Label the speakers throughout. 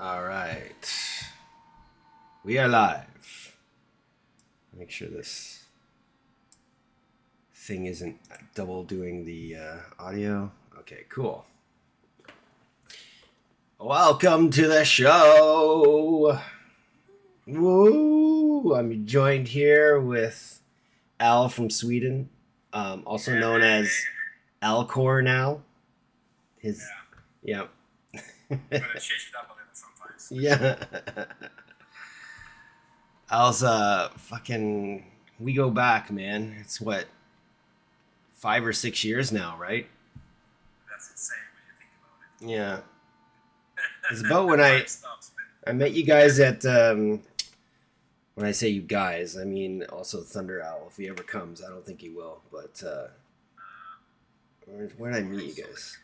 Speaker 1: All right. We are live. Make sure this thing isn't double doing the audio. Okay, cool. Welcome to the show. Woo! I'm joined here with Al from Sweden, also known as Alcor now. His, yeah.
Speaker 2: Gotta change it up a little sometimes.
Speaker 1: Yeah. Al's fucking. We go back, man. It's what 5 or 6 years now, right?
Speaker 2: That's insane when you think about it.
Speaker 1: Yeah. It's about when I
Speaker 2: Time stops, man.
Speaker 1: I met you guys at. When I say you guys, I mean also Thunder Owl. If he ever comes, I don't think he will. But where did I meet you guys?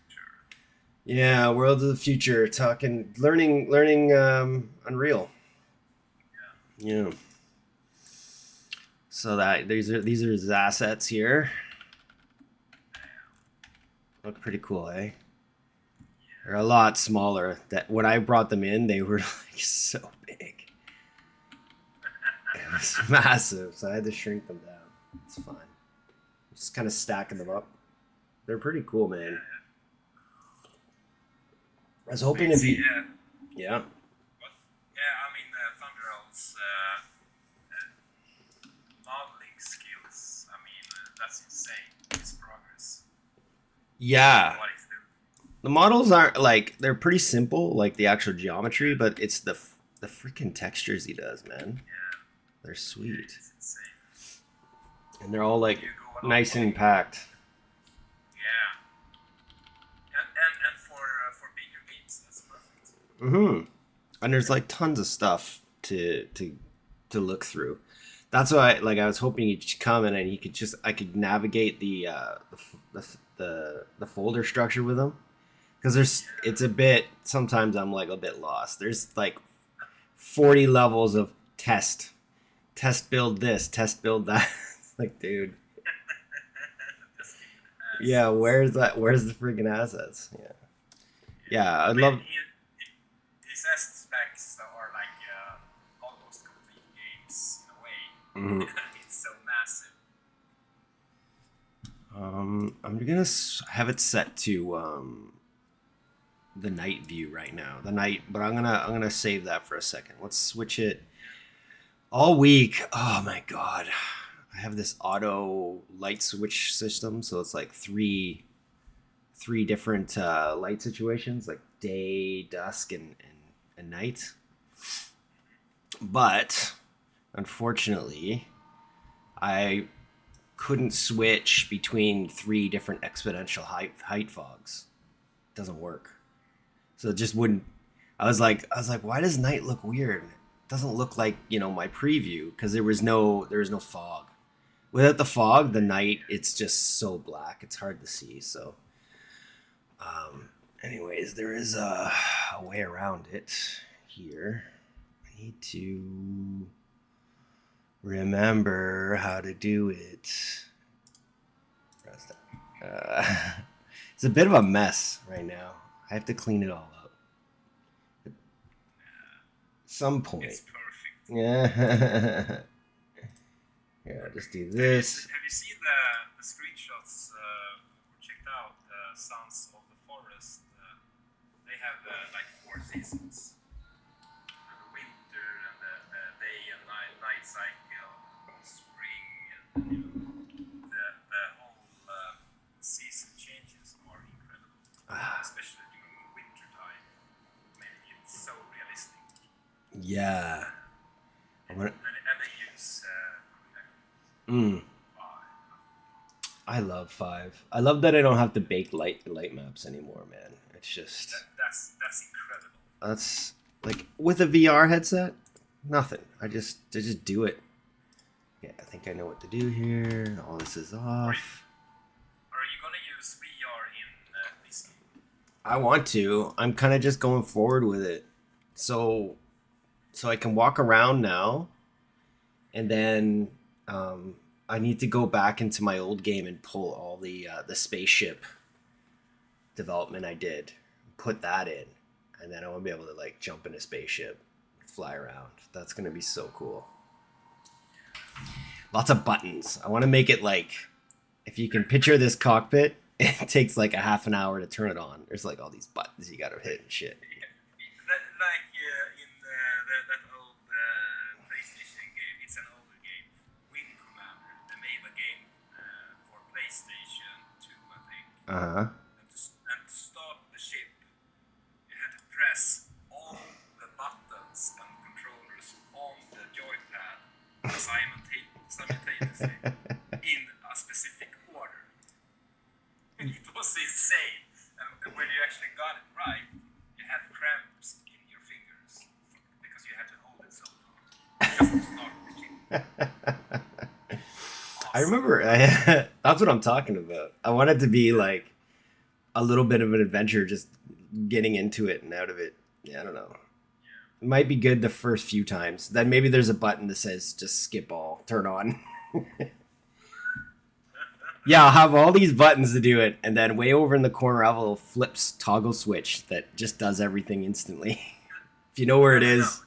Speaker 1: Yeah, World of the Future, talking, learning Unreal. Yeah. So that these are his assets here. Look pretty cool, eh? They're a lot smaller. That when I brought them in, they were like so big. It was massive, so I had to shrink them down. It's fine. Just kind of stacking them up. They're pretty cool, man. I was hoping to be.
Speaker 2: Yeah.
Speaker 1: Yeah.
Speaker 2: What? Yeah, I mean, Thunderbolt's modeling skills. I mean, that's insane. His progress.
Speaker 1: Yeah.
Speaker 2: What he's doing.
Speaker 1: The models aren't like they're pretty simple, like the actual geometry, but it's the freaking textures he does, man.
Speaker 2: Yeah,
Speaker 1: They're sweet,
Speaker 2: it's insane.
Speaker 1: and they're all like
Speaker 2: You go
Speaker 1: nice
Speaker 2: along.
Speaker 1: and packed.
Speaker 2: Yeah. And for bigger games, that's perfect.
Speaker 1: Mm-hmm. And there's like tons of stuff to look through. That's why, like, I was hoping he'd come in and I could navigate the folder structure with him because it's a bit. Sometimes I'm like a bit lost. There's like 40 levels of test build this, test build that. It's like, dude,
Speaker 2: Just
Speaker 1: yeah,
Speaker 2: assets.
Speaker 1: where's the freaking assets? Yeah,
Speaker 2: Yeah.
Speaker 1: yeah,
Speaker 2: I
Speaker 1: I'd
Speaker 2: mean,
Speaker 1: love.
Speaker 2: his S specs are like almost complete games in a way.
Speaker 1: Mhm.
Speaker 2: It's so massive.
Speaker 1: I'm gonna have it set to the night view right now. The night, but I'm gonna save that for a second. Let's switch it all week. Oh my god, I have this auto light switch system, so it's like three different light situations, like day, dusk, and night. But unfortunately, I couldn't switch between three different exponential height fogs. It doesn't work. So it just wouldn't. I was like, why does night look weird? It doesn't look like my preview because there was no fog. Without the fog, the night it's just so black. It's hard to see. So, anyways, there is a way around it here. I need to remember how to do it. Uh, it's a bit of a mess right now. I have to clean it all up at some point.
Speaker 2: It's perfect.
Speaker 1: Yeah. Here, I'll just do this.
Speaker 2: Have you seen the screenshots or checked out the Sons of the Forest? They have like four seasons. The winter and the day and night cycle, spring, and the whole season changes are incredible,
Speaker 1: Ah,
Speaker 2: especially during winter time, making it so realistic.
Speaker 1: yeah. I'm gonna,
Speaker 2: And they use
Speaker 1: mm, I love five. I love that I don't have to bake light maps anymore, man. It's just
Speaker 2: that's incredible.
Speaker 1: that's like with a VR headset, nothing. I just do it. Yeah, I think I know what to do here. All this is off.
Speaker 2: Are you gonna use VR in this game?
Speaker 1: I want to. I'm kind of just going forward with it. So I can walk around now and then I need to go back into my old game and pull all the spaceship development I did, put that in, and then I want to be able to like jump in a spaceship, fly around. That's gonna be so cool. Lots of buttons. I want to make it like, if you can picture this cockpit, it takes like a half an hour to turn it on. There's like all these buttons you gotta hit and shit.
Speaker 2: Like in that old PlayStation game, it's an older game, Wing Commander. They made a game for PlayStation 2, I think.
Speaker 1: Uh huh.
Speaker 2: And to start the ship, you had to press all the buttons and controllers on the joypad simultaneously in a specific order. It was insane. And when you actually got it right, you had cramps in your fingers because you had to hold it so long just to start the ship.
Speaker 1: I
Speaker 2: Awesome.
Speaker 1: remember. That's what I'm talking about. I want it to be like a little bit of an adventure, just getting into it and out of it. Yeah, I don't know. It might be good the first few times. Then maybe there's a button that says just skip all, turn on. Yeah, I'll have all these buttons to do it, and then way over in the corner, I have a little flips toggle switch that just does everything instantly. If you know where it is.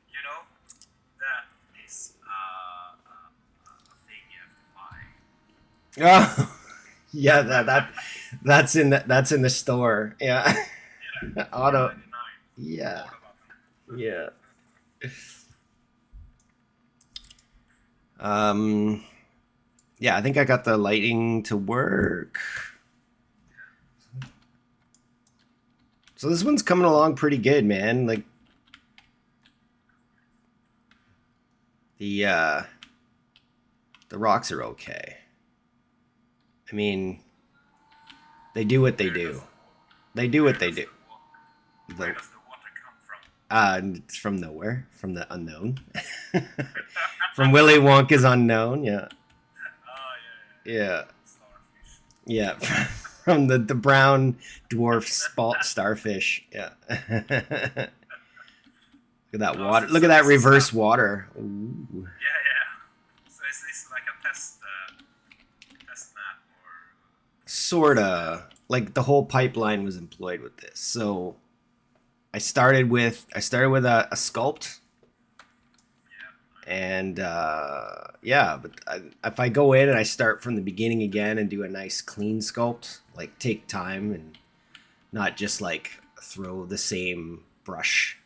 Speaker 2: You know, that is a thing you have to buy.
Speaker 1: Oh, yeah, that's in the store. Yeah,
Speaker 2: Yeah,
Speaker 1: auto.
Speaker 2: 499.
Speaker 1: Yeah,
Speaker 2: Auto button.
Speaker 1: yeah. Um, yeah, I think I got the lighting to work. So this one's coming along pretty good, man. Like the rocks are okay. I mean, they do what they do. They do what they do.
Speaker 2: Where does the water come from?
Speaker 1: It's from nowhere, from the unknown, from Willy Wonka's Unknown. Yeah,
Speaker 2: Oh, yeah.
Speaker 1: yeah,
Speaker 2: Starfish.
Speaker 1: yeah. From the brown dwarf starfish. Yeah. Look at that water. Look at that reverse water. Ooh.
Speaker 2: Yeah, yeah. So is this like a test map or?
Speaker 1: Sorta. Like the whole pipeline was employed with this. So I started with a sculpt,
Speaker 2: Yeah.
Speaker 1: and yeah. But if I go in and I start from the beginning again and do a nice clean sculpt, like take time and not just like throw the same brush,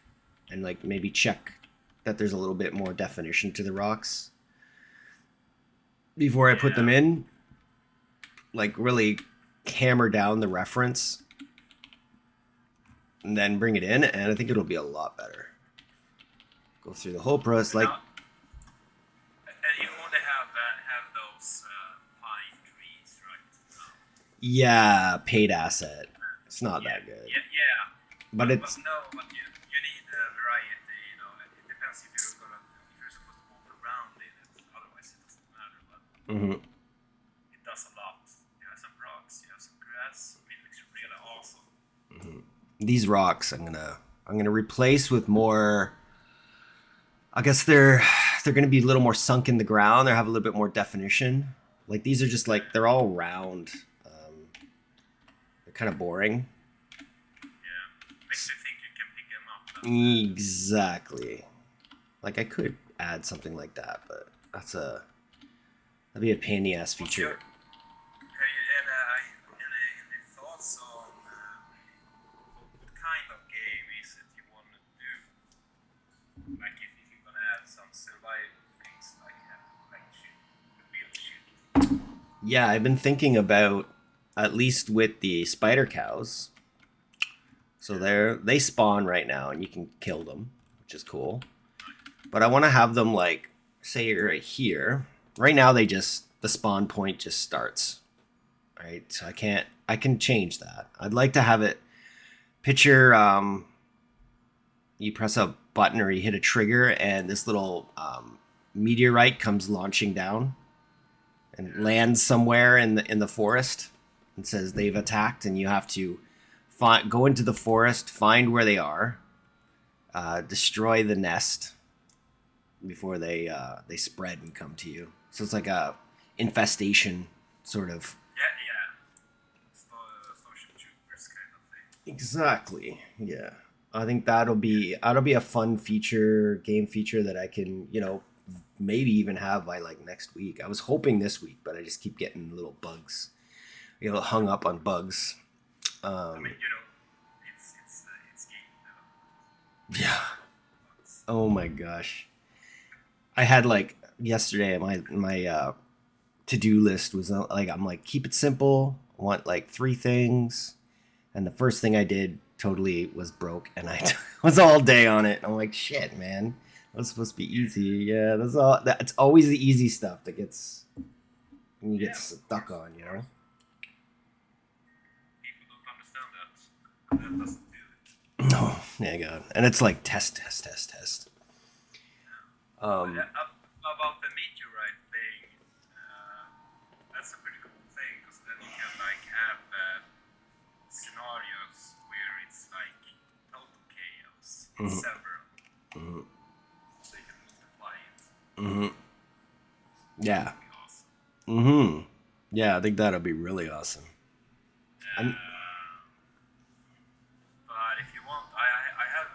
Speaker 1: and like maybe check that there's a little bit more definition to the rocks before I put them in, like really hammer down the reference and then bring it in, and I think it'll be a lot better. Go through the whole process, like.
Speaker 2: And you only have those pine trees, right?
Speaker 1: Yeah, paid asset. It's not that good.
Speaker 2: Yeah.
Speaker 1: But
Speaker 2: But
Speaker 1: it's.
Speaker 2: but you need variety. You know, it depends if you're supposed to walk around in it. Otherwise, it doesn't matter. But
Speaker 1: Mhm.
Speaker 2: it does a lot. You have some rocks. You have some grass. I mean, it looks really awesome.
Speaker 1: These rocks I'm gonna replace with more. I guess they're gonna be a little more sunk in the ground. They have a little bit more definition. Like these are just like they're all round. They're kind of boring.
Speaker 2: Yeah, makes you think you can pick them up. Then.
Speaker 1: Exactly. Like I could add something like that, but that'd be a pain in the ass
Speaker 2: What's your-
Speaker 1: feature.
Speaker 2: Have you any thoughts on what kind of game is it you want to do? Like if you're gonna add some survival things, like have to collect shit, build shit.
Speaker 1: Yeah, I've been thinking about at least with the spider cows. So they spawn right now, and you can kill them, which is cool. But I want to have them like, say right here. Right now, the spawn point just starts. Right, so I can change that. I'd like to have it. Picture you press a button or you hit a trigger, and this little meteorite comes launching down and lands somewhere in the forest and says they've attacked, and you have to go into the forest, find where they are, destroy the nest before they spread and come to you. So it's like a infestation sort of.
Speaker 2: Yeah. Starship troopers kind of thing.
Speaker 1: Exactly. Yeah. I think that'll be a fun feature, game feature that I can, maybe even have by like next week. I was hoping this week, but I just keep getting little bugs. I get a little hung up on bugs.
Speaker 2: I
Speaker 1: Um,
Speaker 2: mean, it's game
Speaker 1: yeah.
Speaker 2: development.
Speaker 1: Oh my gosh. I had like yesterday my to-do list was like I'm like keep it simple. I want like three things. And the first thing I did totally was broke, and I was all day on it. I'm like, shit, man. That was supposed to be
Speaker 2: Yeah,
Speaker 1: easy. Yeah, that's all. That's always the easy stuff that gets you get
Speaker 2: yeah,
Speaker 1: stuck on.
Speaker 2: of course. People don't understand that. That doesn't do it.
Speaker 1: No, yeah, God. And it's like test, test, test, test.
Speaker 2: Yeah. But
Speaker 1: Um,
Speaker 2: about the meteorite thing, uh, that's a pretty cool thing because then you can like have scenarios where it's like total chaos in
Speaker 1: mhm,
Speaker 2: several,
Speaker 1: mhm,
Speaker 2: so you can multiply it.
Speaker 1: mhm.
Speaker 2: That
Speaker 1: Yeah.
Speaker 2: would be awesome.
Speaker 1: Yeah, I think that'll be really awesome. I'm,
Speaker 2: But if you want, I have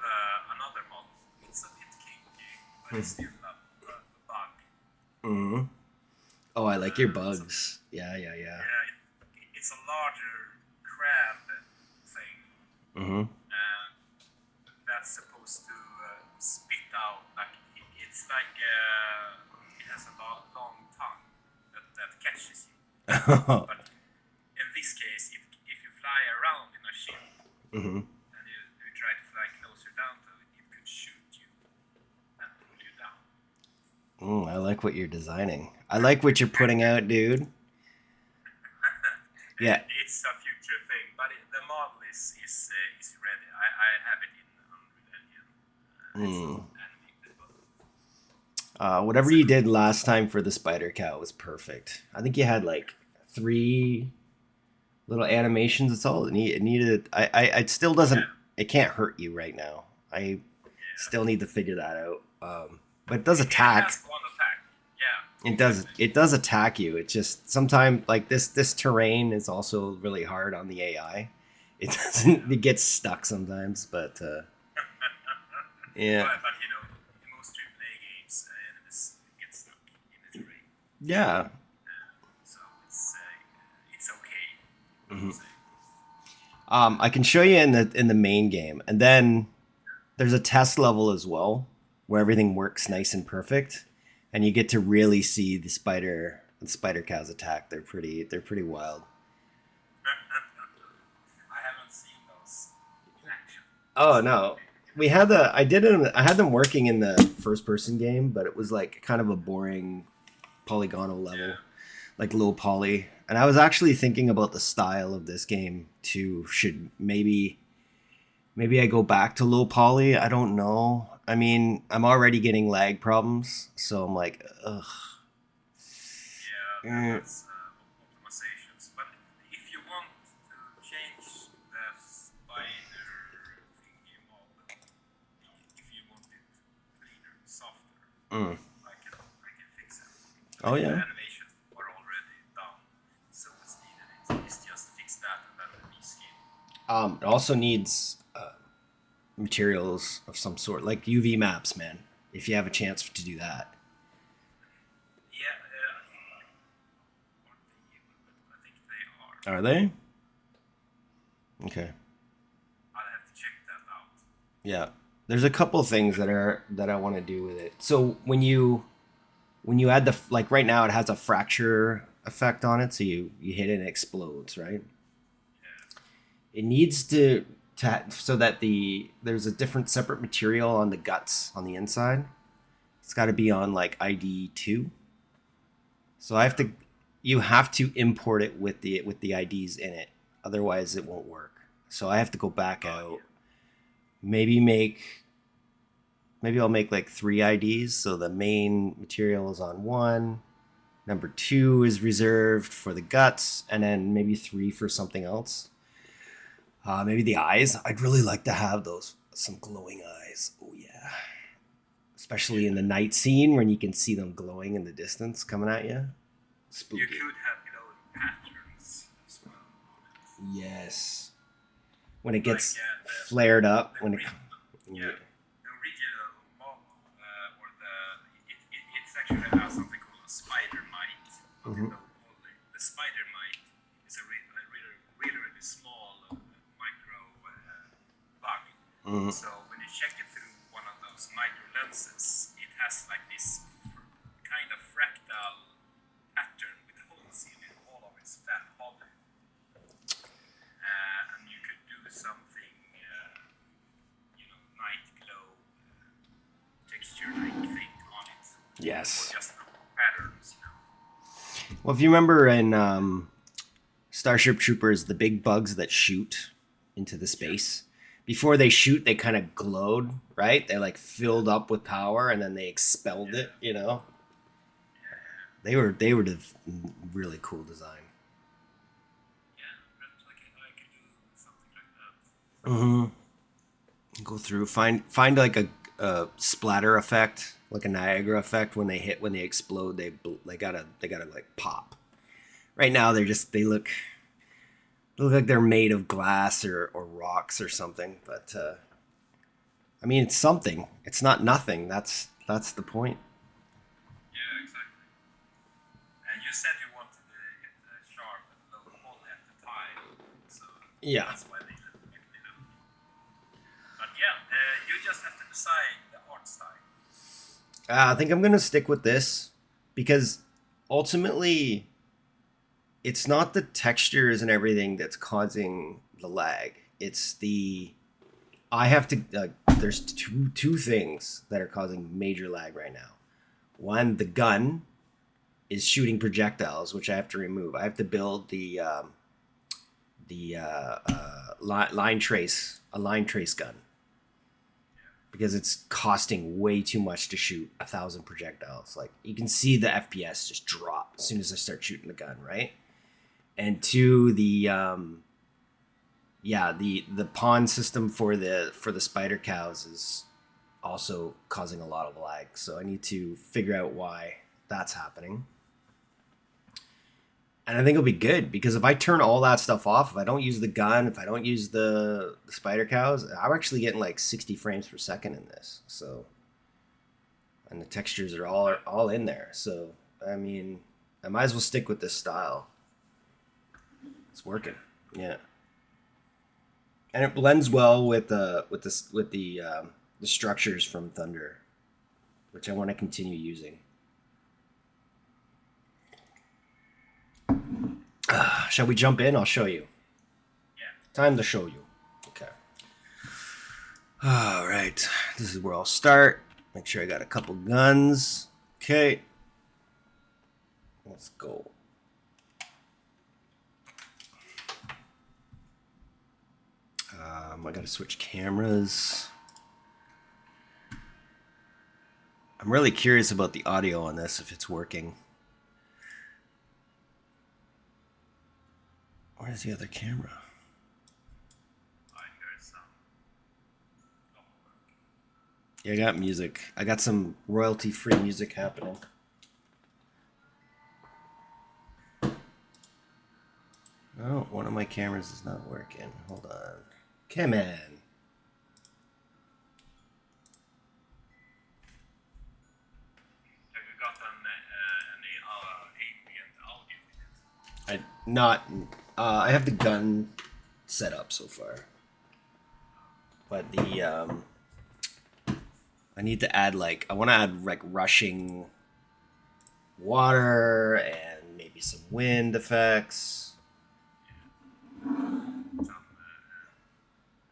Speaker 2: another model. It's a bit kinky, but it's still a bug.
Speaker 1: mhm. Oh, I like your
Speaker 2: It's a,
Speaker 1: bugs. Yeah, yeah, yeah.
Speaker 2: yeah, it's a larger crab thing,
Speaker 1: Mhm.
Speaker 2: and that's supposed to spit out like it's like it has a long tongue that catches you. But in this case, if you fly around in a ship
Speaker 1: Mhm.
Speaker 2: and you try to fly closer down to it, it could shoot you and pull you down.
Speaker 1: I like what you're designing. I like what you're putting out, dude. Yeah.
Speaker 2: It's a future thing, but the model is ready. I have it in Unreal Engine. It's not
Speaker 1: Mm.
Speaker 2: animated, but
Speaker 1: Whatever
Speaker 2: it's a
Speaker 1: you
Speaker 2: cool
Speaker 1: did
Speaker 2: model.
Speaker 1: last time for the spider cat was perfect. I think you had like three little animations. It's all it needed. It still doesn't.
Speaker 2: Yeah,
Speaker 1: It can't hurt you right now. I
Speaker 2: yeah.
Speaker 1: still need to figure that out. But it does
Speaker 2: It has
Speaker 1: attack.
Speaker 2: one attack. Yeah,
Speaker 1: It does.
Speaker 2: exactly.
Speaker 1: It does attack you. It just sometimes like this terrain is also really hard on the AI. It doesn't.
Speaker 2: Yeah.
Speaker 1: It gets stuck sometimes, but yeah,
Speaker 2: But in most AAA games, enemies get stuck in the terrain,
Speaker 1: yeah.
Speaker 2: so it's okay. I
Speaker 1: Mhm.
Speaker 2: would say.
Speaker 1: I can show you in the main game, and then there's a test level as well where everything works nice and perfect, and you get to really see the spider cows attack. They're pretty wild.
Speaker 2: I haven't seen those in action,
Speaker 1: Oh
Speaker 2: so
Speaker 1: no,
Speaker 2: maybe we can.
Speaker 1: I had them working in the first person game, but it was like kind of a boring polygonal level,
Speaker 2: Yeah,
Speaker 1: like low poly. And I was actually thinking about the style of this game too. Should maybe I go back to low poly. I don't know. I mean, I'm already getting lag problems, so I'm like, ugh.
Speaker 2: yeah,
Speaker 1: Eh.
Speaker 2: that's optimizations. But if you want to change the spider thingy model, if you want it cleaner, softer,
Speaker 1: Mm.
Speaker 2: I can fix it. I
Speaker 1: Oh
Speaker 2: mean, the
Speaker 1: yeah.
Speaker 2: animations are already done, so it's needed. It's just fix that and then reskin.
Speaker 1: It also needs materials of some sort, like UV maps, man. If you have a chance to do that,
Speaker 2: Yeah, aren't they even? I think they are.
Speaker 1: are they? Okay.
Speaker 2: I'll have to check that out.
Speaker 1: Yeah. There's a couple things that I want to do with it. So when you add the like right now it has a fracture effect on it, so you hit it and it explodes, right?
Speaker 2: Yeah,
Speaker 1: It needs to so that there's a different separate material on the guts on the inside. It's got to be on like ID 2. So I have
Speaker 2: yeah.
Speaker 1: to you have to import it with the IDs in it. Otherwise it won't work. So I have to go back
Speaker 2: Oh
Speaker 1: out.
Speaker 2: yeah.
Speaker 1: Maybe I'll make like 3 IDs so the main material is on one, number 2 is reserved for the guts, and then maybe 3 for something else. Maybe the eyes. I'd really like to have those some glowing eyes. Oh yeah, especially in the
Speaker 2: Yeah.
Speaker 1: night scene when you can see them glowing in the distance coming at you.
Speaker 2: You
Speaker 1: Spooky.
Speaker 2: could have glowing patterns as well on it.
Speaker 1: Yes. when it
Speaker 2: like
Speaker 1: gets flared up.
Speaker 2: the
Speaker 1: When it,
Speaker 2: re- yeah, the original model, or it's actually something called a spider mite, not in
Speaker 1: Mhm.
Speaker 2: low poly. The spider mite is a really small micro bug.
Speaker 1: Mhm.
Speaker 2: So when you check it through one of those micro lenses, it has like this kind of fractal pattern with holes in it, all of its fat body. And you could do something, night glow texture like thing on it, or
Speaker 1: Yes.
Speaker 2: just patterns.
Speaker 1: Well, if you remember in Starship Troopers, the big bugs that shoot into the space, before they shoot, they kind of glowed, right? They like filled up with power and then they expelled
Speaker 2: Yeah,
Speaker 1: it. You know,
Speaker 2: yeah,
Speaker 1: they were the really cool design.
Speaker 2: yeah. Perhaps I could do something like that.
Speaker 1: Mm-hmm. Go through, find like a splatter effect, like a Niagara effect when they hit, when they explode, they gotta like pop. Right now they look like they're made of glass or rocks or something. But I mean, it's something. It's not nothing. That's the point.
Speaker 2: Yeah, exactly. And you said you wanted it sharp and low poly at the time, so
Speaker 1: Yeah.
Speaker 2: that's why they look like they do. But yeah, you just have to decide the art style.
Speaker 1: I think I'm gonna stick with this because ultimately it's not the textures and everything that's causing the lag. It's the I have to. There's two things that are causing major lag right now. One, the gun is shooting projectiles, which I have to remove. I have to build the line trace gun because it's costing way too much to shoot 1,000 projectiles. Like you can see the FPS just drop as soon as I start shooting the gun, right? And two, the pawn system for the spider cows is also causing a lot of lag. So I need to figure out why that's happening. And I think it'll be good because if I turn all that stuff off, if I don't use the gun, if I don't use the spider cows, I'm actually getting like 60 frames per second in this. So, and the textures are all in there. So, I mean, I might as well stick with this style. It's working. Yeah, and it blends well with the structures from Thunder, which I want to continue using. Shall we jump in? I'll show you.
Speaker 2: Yeah.
Speaker 1: Time to show you. Okay. All right. This is where I'll start. Make sure I got a couple guns. Okay. Let's go. I got to switch cameras. I'm really curious about the audio on this, if it's working. Where's the other camera?
Speaker 2: I heard some. Oh,
Speaker 1: Yeah, I got music. I got some royalty-free music happening. Oh, one of my cameras is not working. Hold on. Come on.
Speaker 2: have you gotten any ambient audio in it?
Speaker 1: I not. I have the gun set up so far, but I need to add like I want to add like rushing water and maybe some wind effects.
Speaker 2: Some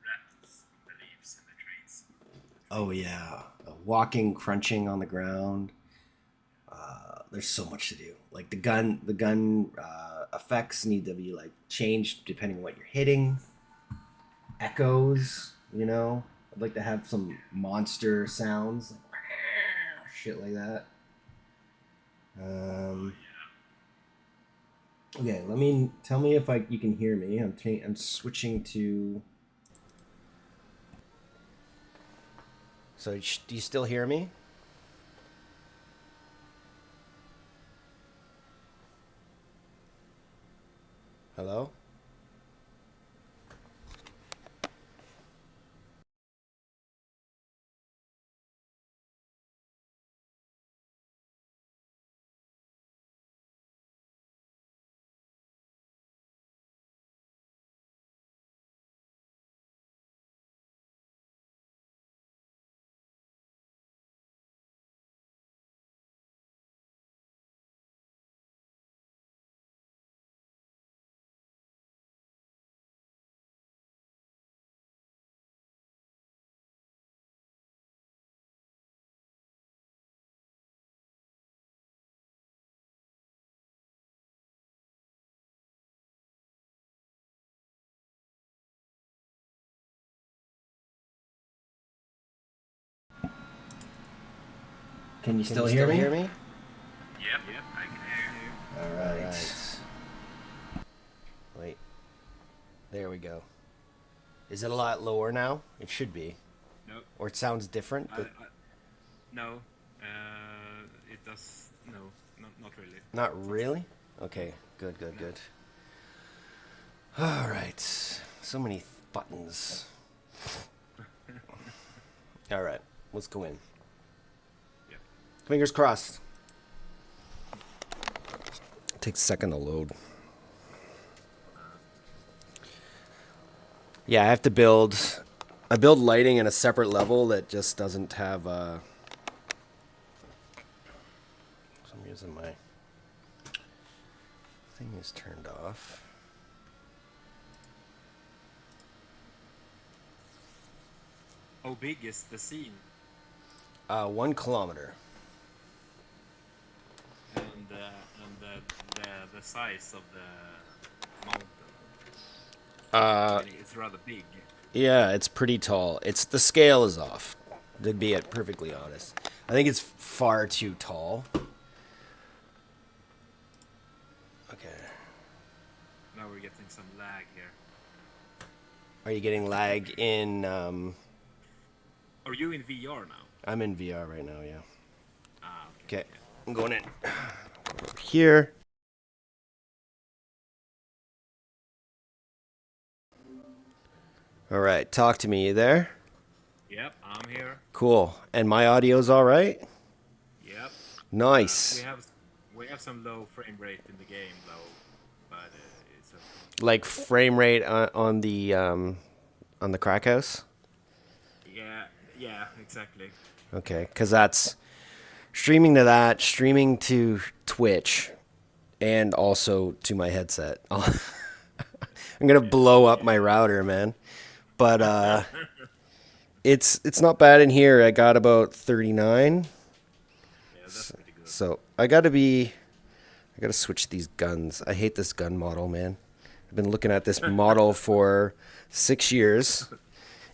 Speaker 2: rattles in the leaves and the trees.
Speaker 1: Oh yeah, walking, crunching on the ground. There's so much to do. Like the gun effects need to be like changed depending on what you're hitting. Echoes, I'd like to have some monster sounds, like, shit like that. Um, okay, tell me if you can hear me. I'm switching to. So do you still hear me? Hello? Can you
Speaker 3: Can
Speaker 1: still
Speaker 3: you
Speaker 1: hear
Speaker 3: still
Speaker 1: me?
Speaker 3: hear me?
Speaker 2: Yep, I can hear you.
Speaker 1: All
Speaker 3: All
Speaker 1: right.
Speaker 3: right. Wait. There we go. Is it a lot lower now? It should be.
Speaker 2: No,
Speaker 3: Or it sounds different, but
Speaker 2: no. It does. No, not really.
Speaker 3: not really? Okay, good, good,
Speaker 2: No.
Speaker 3: good. All right. So many buttons. All right, let's go in.
Speaker 2: Yep.
Speaker 3: Fingers crossed. Takes a second to load. Yeah, I have to build. I build lighting in a separate level that just doesn't have. For some reason my thing is turned off.
Speaker 2: How big is the scene?
Speaker 3: 1 kilometer.
Speaker 2: And the size of the mountain?
Speaker 3: Uh,
Speaker 2: It's rather big.
Speaker 3: yeah, it's pretty tall. It's the scale is off. To be perfectly honest, I think it's far too tall. Okay.
Speaker 2: Now we're getting some lag here.
Speaker 3: Are you getting lag in?
Speaker 2: Are you in VR now?
Speaker 3: I'm in VR right now. Yeah.
Speaker 2: Ah,
Speaker 3: Okay. I'm going in. Over here. All right. Talk to me. You there?
Speaker 2: Yep, I'm here.
Speaker 3: Cool. And my audio's all right?
Speaker 2: Yep.
Speaker 3: Nice.
Speaker 2: We have some low frame rate in the game though, but it's a,
Speaker 3: Like frame rate on the crack house?
Speaker 2: yeah, exactly.
Speaker 3: Okay, because that's streaming to Twitch, and also to my headset. I'm gonna blow up my router, man. But it's not bad in here. I got about 39.
Speaker 2: Yeah, that's pretty good.
Speaker 3: So I gotta switch these guns. I hate this gun model, man. I've been looking at this model for 6 years.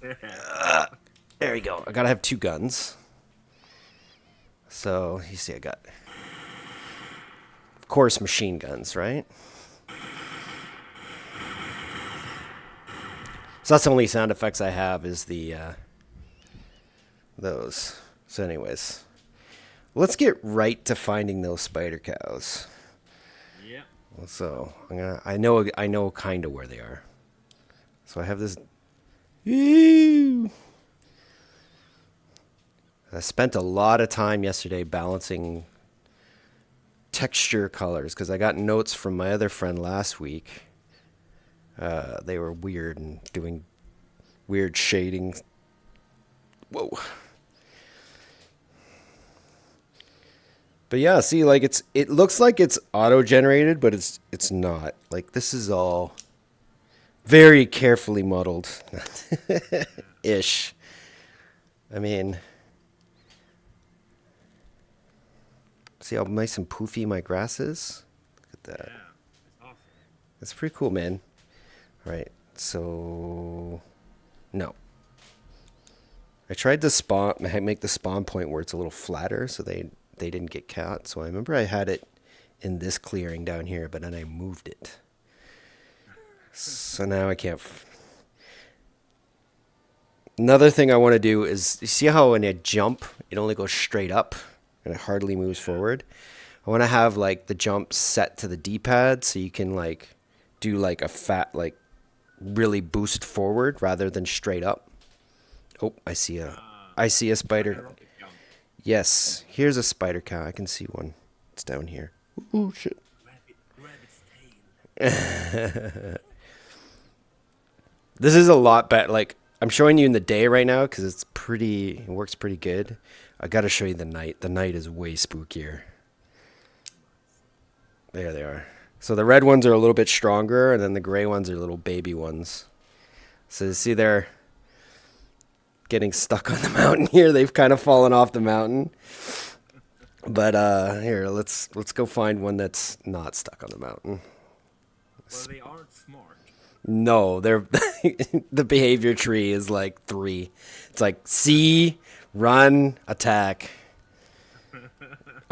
Speaker 3: There we go. I gotta have 2 guns. So you see, I got, of course, machine guns, right? So that's the only sound effects I have is the those. So, anyways, let's get right to finding those spider cows.
Speaker 2: Yeah.
Speaker 3: So I know kind of where they are. So I have this. Woo! I spent a lot of time yesterday balancing texture colors because I got notes from my other friend last week. They were weird and doing weird shading. Whoa. But yeah, see, like it looks like it's auto-generated, but it's not. Like this is all very carefully modeled, ish. I mean, see how nice and poofy my grass is? Look at that.
Speaker 2: Yeah, it's awesome.
Speaker 3: That's pretty cool, man. All right, so no. I tried to make the spawn point where it's a little flatter, so they didn't get caught. So I remember I had it in this clearing down here, but then I moved it. So now I can't. Another thing I want to do is, you see how when I jump, it only goes straight up and it hardly moves forward? I want to have like the jump set to the D-pad so you can like do like a fat, like really boost forward rather than straight up. Oh, I see a spider.
Speaker 2: Aerobic jump.
Speaker 3: Yes, here's a spider cow. I can see one. It's down here. Ooh, shit.
Speaker 2: Grab its tail.
Speaker 3: This is a lot better. Like, I'm showing you in the day right now because it works pretty good. I got to show you the night. The night is way spookier. There they are. So the red ones are a little bit stronger, and then the gray ones are little baby ones. So you see they're getting stuck on the mountain here. They've kind of fallen off the mountain. But here, let's go find one that's not stuck on the mountain.
Speaker 2: Well, they aren't smart.
Speaker 3: No, they're the behavior tree is like 3. It's like see, run, attack.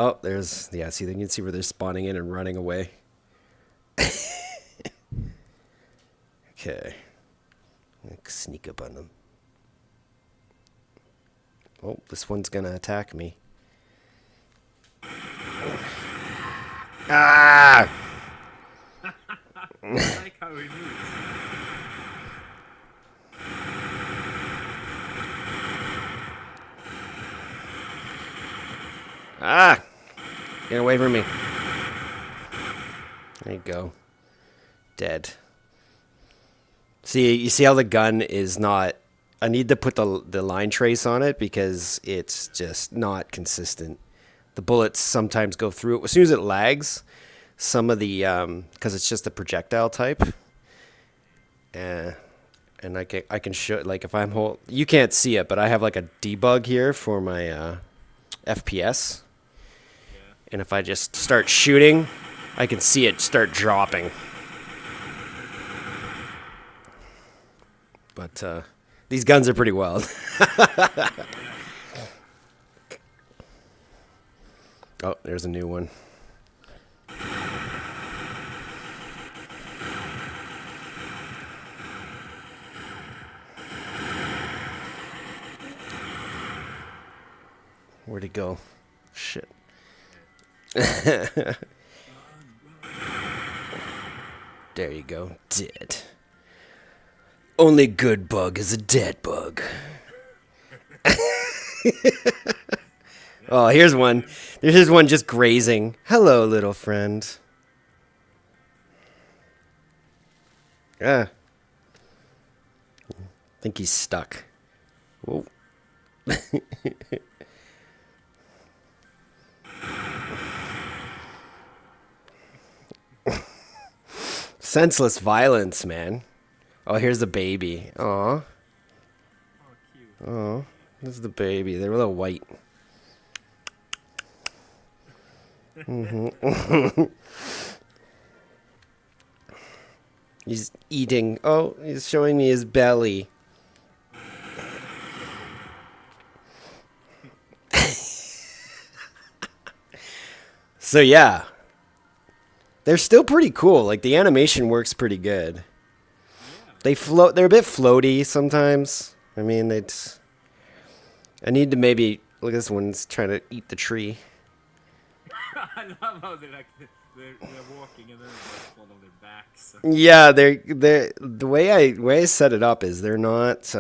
Speaker 3: Oh, there's, yeah, see, you can see where they're spawning in and running away. Okay. Sneak up on them. Oh, this one's gonna attack me. Ah!
Speaker 2: I like how he moves.
Speaker 3: Ah! Get away from me. There you go. Dead. See, you see how the gun is not... I need to put the line trace on it because it's just not consistent. The bullets sometimes go through it. As soon as it lags, some of the... because it's just a projectile type. And I can show... Like, if I'm... You can't see it, but I have, like, a debug here for my FPS. And if I just start shooting, I can see it start dropping. But these guns are pretty wild. Oh, there's a new one. Where'd it go? Shit. There you go. Dead. Only good bug is a dead bug. Oh, here's one. There's one just grazing. Hello, little friend. Ah. I think he's stuck. Whoa. Senseless violence, man. Oh, here's the baby. Aw.
Speaker 2: Oh, cute.
Speaker 3: Oh, this is the baby. They're a little white. He's eating. Oh, he's showing me his belly. So yeah, they're still pretty cool. Like the animation works pretty good. They float. They're a bit floaty sometimes. I mean, it's. I need to maybe look. This one's trying to eat the tree.
Speaker 2: I love how they're walking and then they fall on their backs.
Speaker 3: Yeah, they're the way I set it up is they're not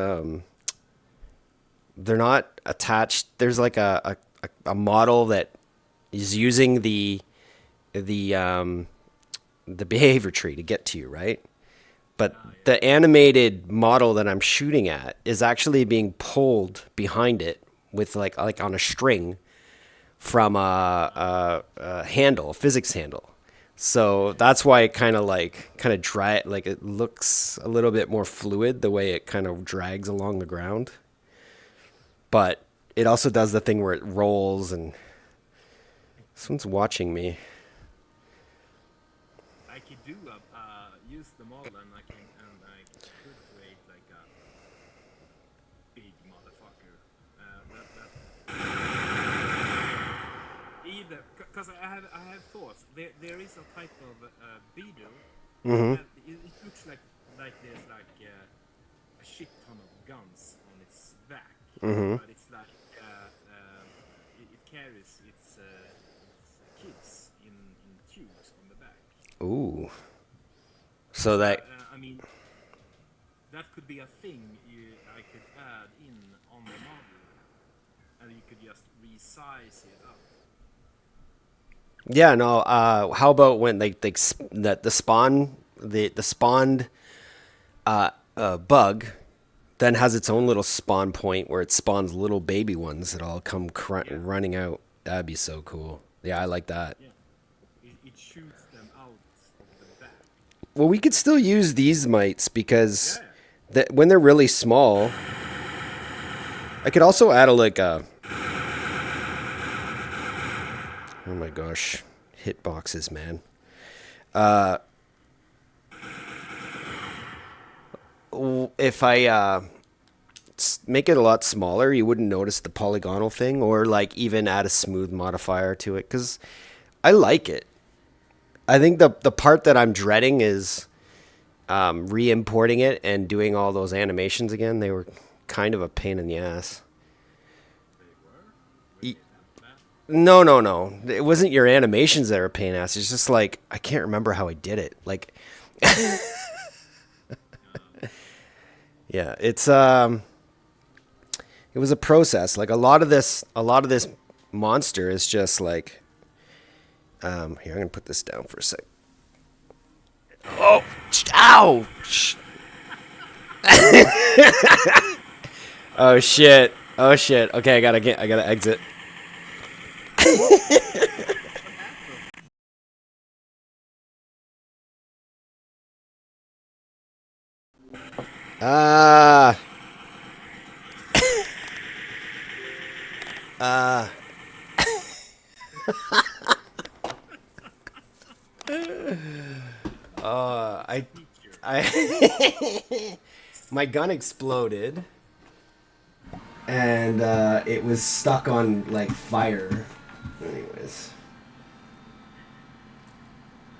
Speaker 3: attached. There's like a model that is using the behavior tree to get to you, right? But the animated model that I'm shooting at is actually being pulled behind it with like on a string from a handle, a physics handle. So that's why it kind of dry, like it looks a little bit more fluid the way it kind of drags along the ground. But it also does the thing where it rolls and someone's watching me.
Speaker 2: I could do use the model and I could create like a big motherfucker. Either because I have thoughts. There is a type of beetle.
Speaker 3: Mm-hmm.
Speaker 2: It looks like there's like a shit ton of guns on its back,
Speaker 3: Mm-hmm.
Speaker 2: but it's like it carries its kids in tubes on the back.
Speaker 3: Ooh. So that.
Speaker 2: I mean, that could be a thing I could add in on the model, and you could just resize it up.
Speaker 3: Yeah, no. How about when the spawned bug then has its own little spawn point where it spawns little baby ones that all come running out. That'd be so cool. Yeah, I like that.
Speaker 2: Yeah, it shoots them out of the back.
Speaker 3: Well, we could still use these mites because when they're really small, I could also add oh my gosh, hitboxes, man. If I make it a lot smaller, you wouldn't notice the polygonal thing, or like even add a smooth modifier to it because I like it. I think the part that I'm dreading is re-importing it and doing all those animations again. They were kind of a pain in the ass.
Speaker 2: They were
Speaker 3: Y-
Speaker 2: really that bad.
Speaker 3: No, no, no. It wasn't your animations that were a pain in the ass. It's just like I can't remember how I did it. Like, yeah, it was a process. Like a lot of this monster is just like here, I'm gonna put this down for a sec. Oh, ow! Oh shit! Oh shit! Okay, I gotta exit.
Speaker 2: What happened?
Speaker 3: Ah, ah. I,
Speaker 2: Teacher.
Speaker 3: I, my gun exploded, and it was stuck on like fire. Anyways,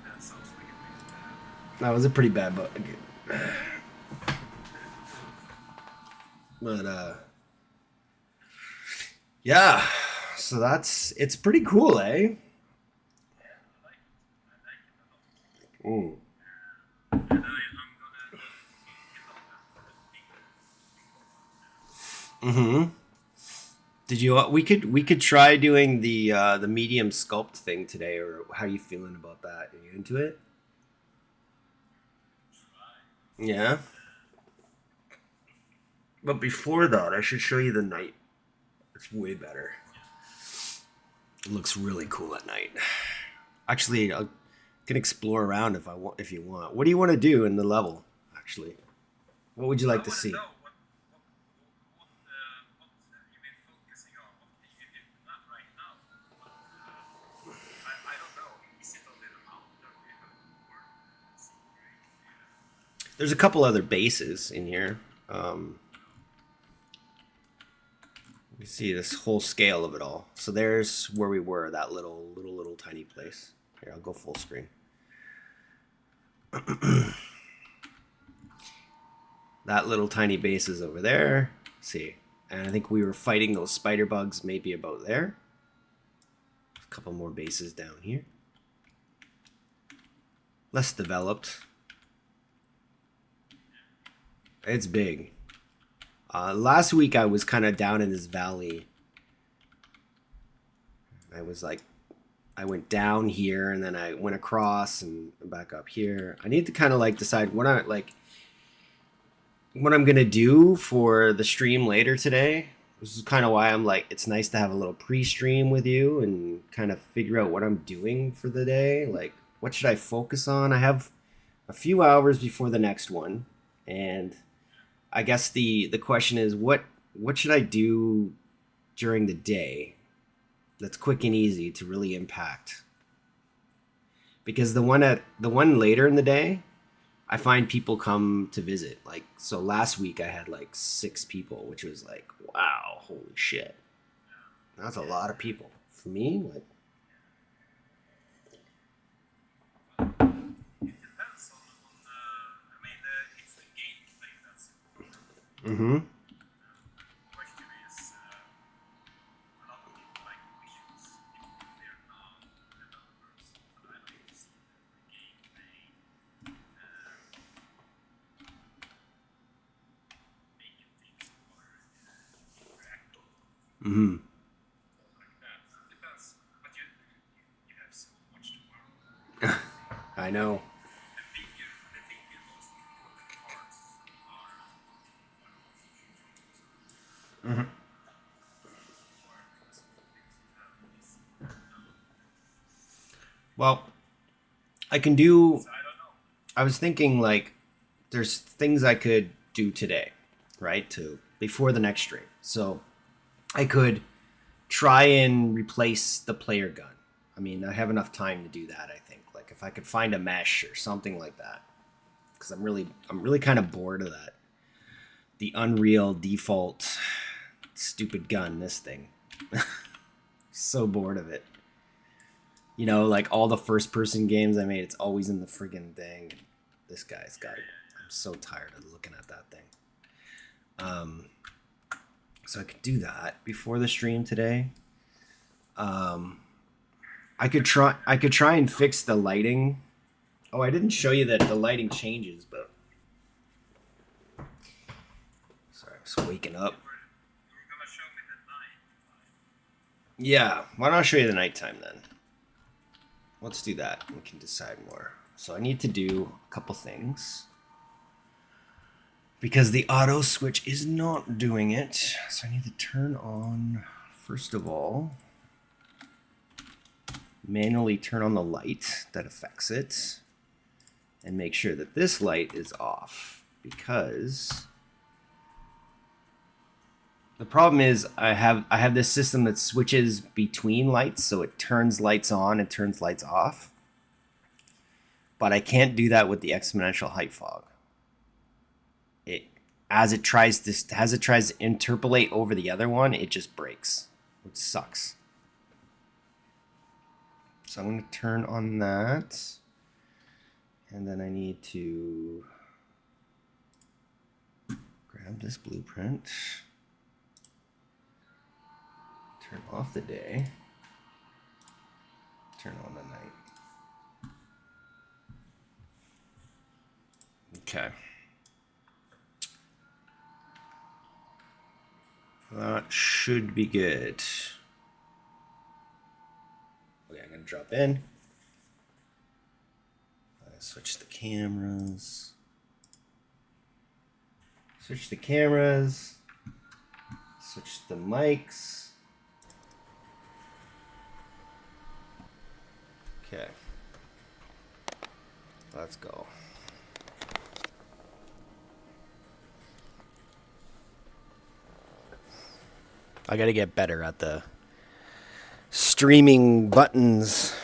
Speaker 2: That sounds like a pretty bad.
Speaker 3: that was a pretty bad bug. But yeah. So it's pretty cool, eh?
Speaker 2: Yeah, I like it. I like it a lot.
Speaker 3: Mm.
Speaker 2: And I'm gonna get on that bigger
Speaker 3: Mm-hmm. Did you? We could try doing the medium sculpt thing today, or how you feeling about that? Are you into it?
Speaker 2: try.
Speaker 3: Yeah. But before that, I should show you the night. It's way better.
Speaker 2: Yeah.
Speaker 3: It looks really cool at night. Actually, I can explore around if you want. What do you want to do in the level? Actually, what would you
Speaker 2: I
Speaker 3: like to
Speaker 2: want to
Speaker 3: see?
Speaker 2: know what you've been focusing on. What can you do? Not right now. But I don't know. Is it on the mountain or do you have more secret?
Speaker 3: There's a couple other bases in here. Um, you see this whole scale of it all. So there's where we were, that little tiny place. Here, I'll go full screen. That little tiny base is over there. Let's see, and I think we were fighting those spider bugs maybe about there. A couple more bases down here. Less developed. It's big. Last week I was kind of down in this valley. I was like, I went down here and then I went across and back up here. I need to kind of like decide what I'm gonna do for the stream later today. This is kind of why I'm like, it's nice to have a little pre-stream with you and kind of figure out what I'm doing for the day. Like, what should I focus on? I have a few hours before the next one, and I guess the question is what should I do during the day that's quick and easy to really impact? Because the one later in the day, I find people come to visit. Like, so last week I had like 6 people, which was like, wow, holy shit. That's a lot of people. For me, like,
Speaker 2: It depends on I mean, it's the gameplay that's important.
Speaker 3: mm-hmm.
Speaker 2: The question is, a lot of people like visuals. If they're not developers, but I like to see the gameplay, making things more interactive,
Speaker 3: Mm-hmm.
Speaker 2: like that. It depends. But you have so much tomorrow.
Speaker 3: I know.
Speaker 2: The bigger, most important parts are what also should focus on.
Speaker 3: Mm-hmm.
Speaker 2: Or because of the things you have is done.
Speaker 3: Well, I can do.
Speaker 2: So I don't know.
Speaker 3: I was thinking like, there's things I could do today, right? To before the next stream. So I could try and replace the player gun. I mean, I have enough time to do that. I think. Like, if I could find a mesh or something like that, because I'm really kind of bored of that
Speaker 1: the Unreal default stupid gun, this thing. So bored of it. You know, like all the first person games I made, it's always in the friggin' thing. This guy's got it. I'm so tired of looking at that thing. So I could do that before the stream today. I could try and fix the lighting. Oh, I didn't show you that the lighting changes, but sorry, I was waking up.
Speaker 2: You were gonna show me the night.
Speaker 1: Yeah, why don't I show you the nighttime then? Let's do that. We can decide more. So I need to do a couple things because the auto switch is not doing it. So I need to turn on, first of all, manually turn on the light that affects it and make sure that this light is off, because the problem is I have this system that switches between lights, so it turns lights on and turns lights off. But I can't do that with the exponential height fog. As it tries to interpolate over the other one, it just breaks, which sucks. So I'm going to turn on that, and then I need to grab this blueprint, turn off the day, turn on the night. Okay. That should be good. Okay, I'm gonna drop in. Switch the cameras. Switch the cameras. Switch the mics. Okay. Let's go. I gotta get better at the streaming buttons.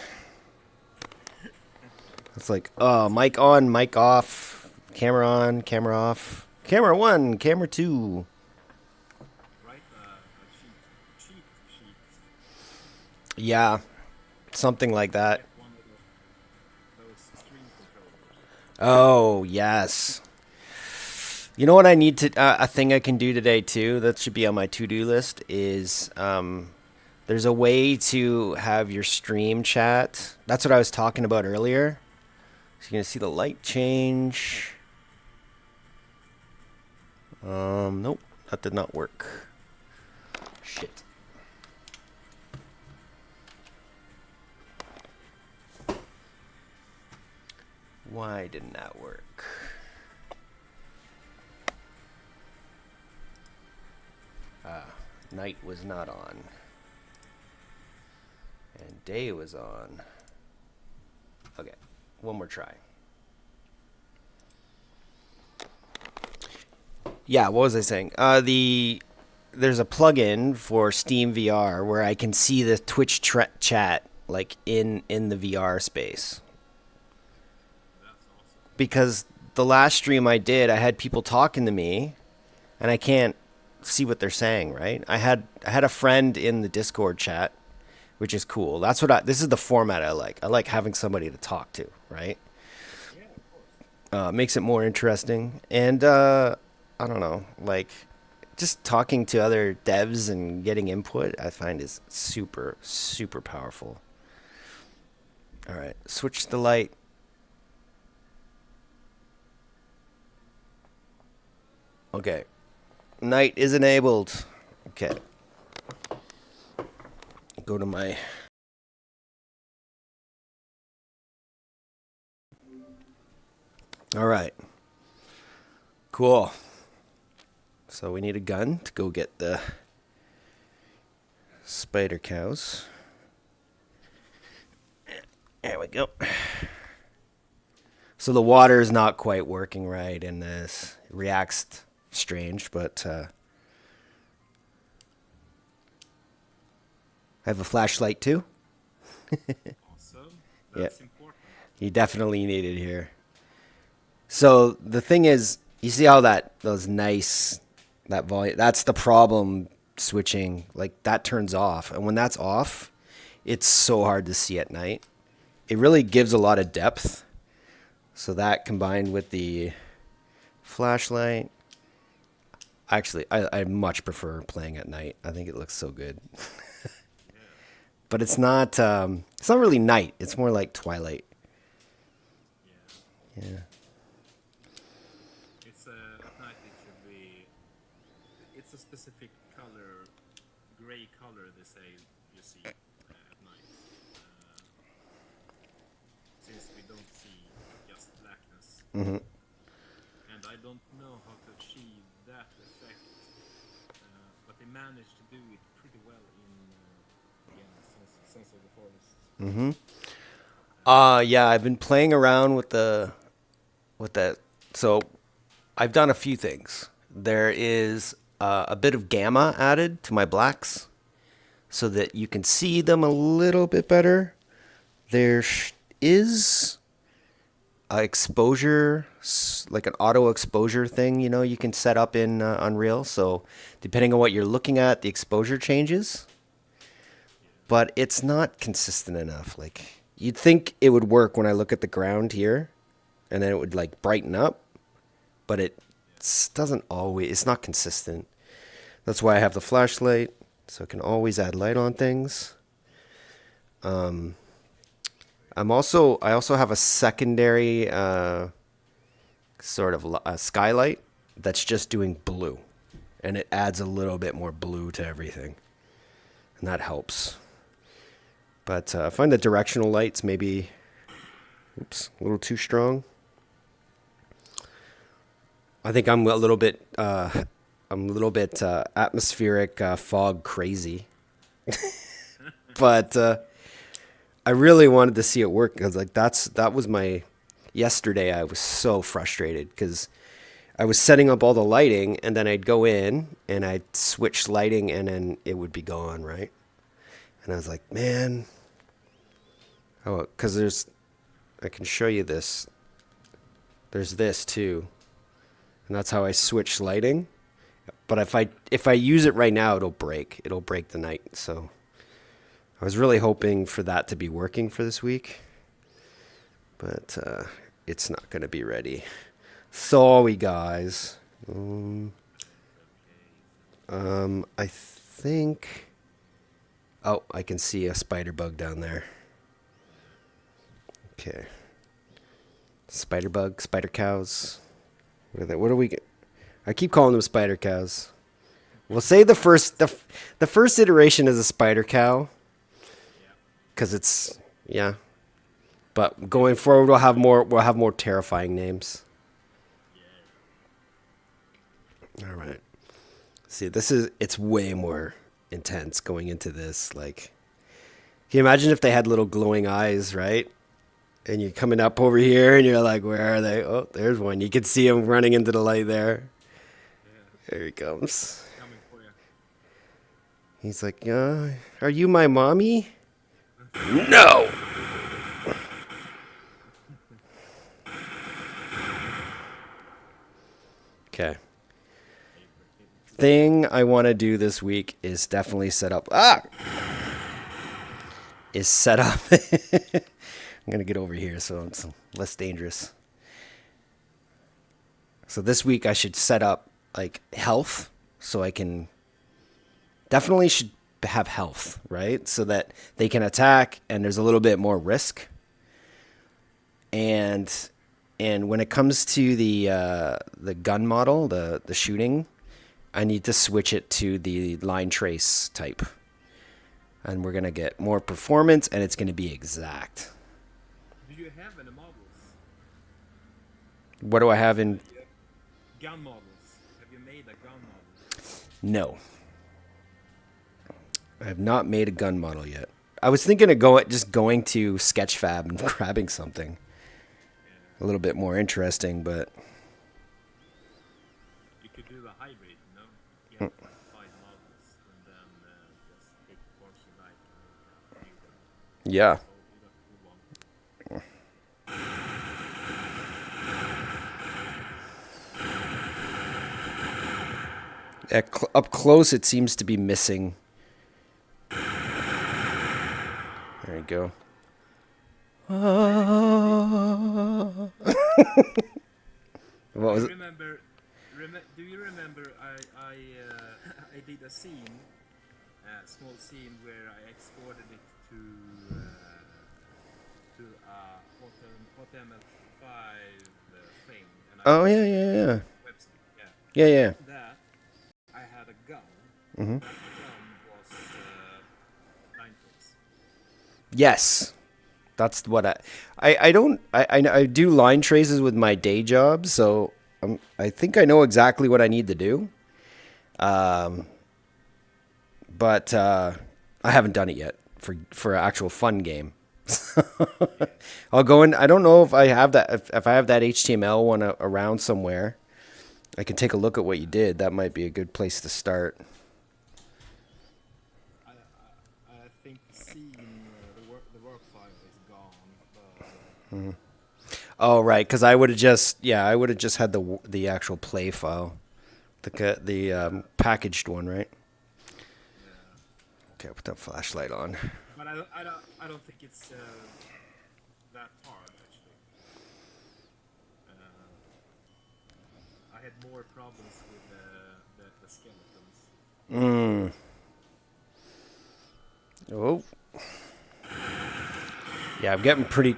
Speaker 1: It's like, mic on, mic off, camera on, camera off, camera 1, camera 2.
Speaker 2: Right? Cheat sheet.
Speaker 3: Yeah, something like that.
Speaker 2: Like one of those stream controllers.
Speaker 3: Oh, yes. You know what I need to, a thing I can do today too, that should be on my to-do list, is there's a way to have your stream chat. That's what I was talking about earlier. So you're going to see the light change. Nope, that did not work. Shit. Why didn't that work? Night was not on. And day was on. Okay, one more try. Yeah, what was I saying? There's a plugin for Steam VR where I can see the Twitch chat like in the VR space.
Speaker 2: That's awesome.
Speaker 3: Because the last stream I did, I had people talking to me, and I can't see what they're saying, right? I had a friend in the Discord chat, which is cool. That's what this is the format I like. I like having somebody to talk to, right?
Speaker 2: Yeah, of course.
Speaker 3: Makes it more interesting. And I don't know, like just talking to other devs and getting input, I find is super, super powerful. All right, switch the light. Okay. Night is enabled. Okay. Go to my... All right. Cool. So we need a gun to go get the spider cows. There we go. So the water is not quite working right in this. It reacts strange, but I have a flashlight too.
Speaker 2: Awesome. That's important.
Speaker 3: You definitely need it here. So the thing is, you see how those nice That volume, that's the problem switching. Like that turns off. And when that's off, it's so hard to see at night. It really gives a lot of depth. So that combined with the flashlight, actually, I much prefer playing at night. I think it looks so good. But it's not really night. It's more like twilight.
Speaker 2: Yeah.
Speaker 3: Yeah.
Speaker 2: It's at night. It should be. It's a specific color, gray color. They say you see at night, since we don't see just blackness.
Speaker 3: Hmm.
Speaker 2: And I don't know how to achieve that effect, but they managed to do it pretty well in again, Sons of the Forest.
Speaker 3: Hmm. Yeah, I've been playing around with that. So I've done a few things. There is a bit of gamma added to my blacks so that you can see them a little bit better. There is a exposure, like an auto exposure thing, you can set up in Unreal. So depending on what you're looking at, the exposure changes. But it's not consistent enough. Like you'd think it would work when I look at the ground here, and then it would like brighten up, but it doesn't always. It's not consistent. That's why I have the flashlight, so I can always add light on things. I also have a secondary sort of a skylight that's just doing blue, and it adds a little bit more blue to everything, and that helps. But I find the directional lights maybe, a little too strong. I think I'm a little bit atmospheric fog crazy. But I really wanted to see it work because like that was my yesterday. I was so frustrated because I was setting up all the lighting and then I'd go in and I'd switch lighting and then it would be gone, right? And I was like, man, because I can show you this. There's this too, and that's how I switch lighting. But if I use it right now, it'll break. It'll break the night. So I was really hoping for that to be working for this week, but it's not going to be ready. Sorry, guys. I think. Oh, I can see a spider bug down there. Okay. Spider bug, spider cows. What are we? I keep calling them spider cows. We'll say the first iteration is a spider cow, because it's But going forward, we'll have more terrifying names. All right. See, it's way more intense going into this. Like, can you imagine if they had little glowing eyes, right? And you're coming up over here, and you're like, where are they? Oh, there's one. You can see him running into the light there. There he comes.
Speaker 2: Coming for you.
Speaker 3: He's like, are you my mommy? No! Okay. Thing I want to do this week is definitely set up. I'm going to get over here so it's less dangerous. So this week I should set up like health, so I can definitely should have health, right? So that they can attack and there's a little bit more risk. And when it comes to the gun model, the shooting, I need to switch it to the line trace type. And we're going to get more performance and it's going to be exact.
Speaker 2: Do you have any models?
Speaker 3: What do I have in?
Speaker 2: Gun models. Have you made a gun model?
Speaker 3: No. I have not made a gun model yet. I was thinking of going to Sketchfab and grabbing something a little bit more interesting, but
Speaker 2: You could do a hybrid, Get 5 models and then just take parts you like and make a new one.
Speaker 3: yeah.
Speaker 2: So you don't do one.
Speaker 3: Up close, it seems to be missing. There you go. What was it?
Speaker 2: Do you remember I did a scene, a small scene where I exported it to HTML5 thing, and I
Speaker 3: Oh
Speaker 2: put
Speaker 3: yeah,
Speaker 2: it
Speaker 3: yeah,
Speaker 2: on
Speaker 3: yeah,
Speaker 2: the website. Yeah.
Speaker 3: yeah, yeah.
Speaker 2: That I had a gun.
Speaker 3: Hmm.
Speaker 2: That gun was line trace.
Speaker 3: Yes, that's what I don't I do line traces with my day job, so I think I know exactly what I need to do. Um, but I haven't done it yet for an actual fun game. I'll go in. I don't know if I have that. If I have that HTML one around somewhere, I can take a look at what you did. That might be a good place to start.
Speaker 2: I think the scene, the work file is gone, but
Speaker 3: Oh right, because I would have just I would have just had the actual play file, the packaged one, right?
Speaker 2: yeah.
Speaker 3: Okay, I'll put that flashlight on.
Speaker 2: But I don't think it's that hard actually. I had more problems with the skeletons.
Speaker 3: Mm. Oh. Yeah, I'm getting pretty.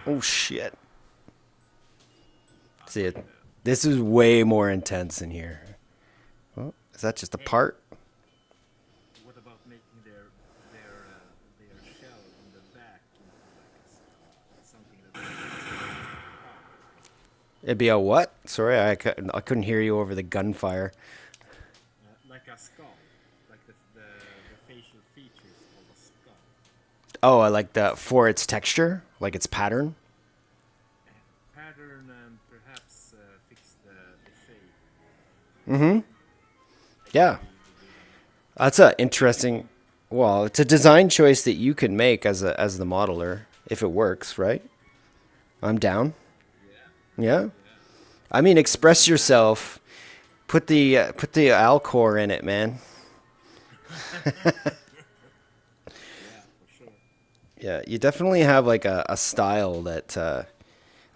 Speaker 3: Oh shit. See it. This is way more intense in here. Oh, is that just a part?
Speaker 2: What about making their shell in the back into like something that
Speaker 3: It'd be a what? Sorry, I couldn't hear you over the gunfire.
Speaker 2: like a skull, like the facial features of a skull.
Speaker 3: Oh, I like that for its texture, like its pattern.
Speaker 2: Pattern and perhaps fix the shape.
Speaker 3: Mm-hmm. Yeah,
Speaker 2: Would be
Speaker 3: that's a interesting. Well, it's a design choice that you can make as the modeler if it works, right? I'm down.
Speaker 2: yeah,
Speaker 3: Yeah.
Speaker 2: yeah.
Speaker 3: I mean, express yourself. Put the Alcor in it, man.
Speaker 2: Yeah, for sure.
Speaker 3: Yeah, you definitely have like a style that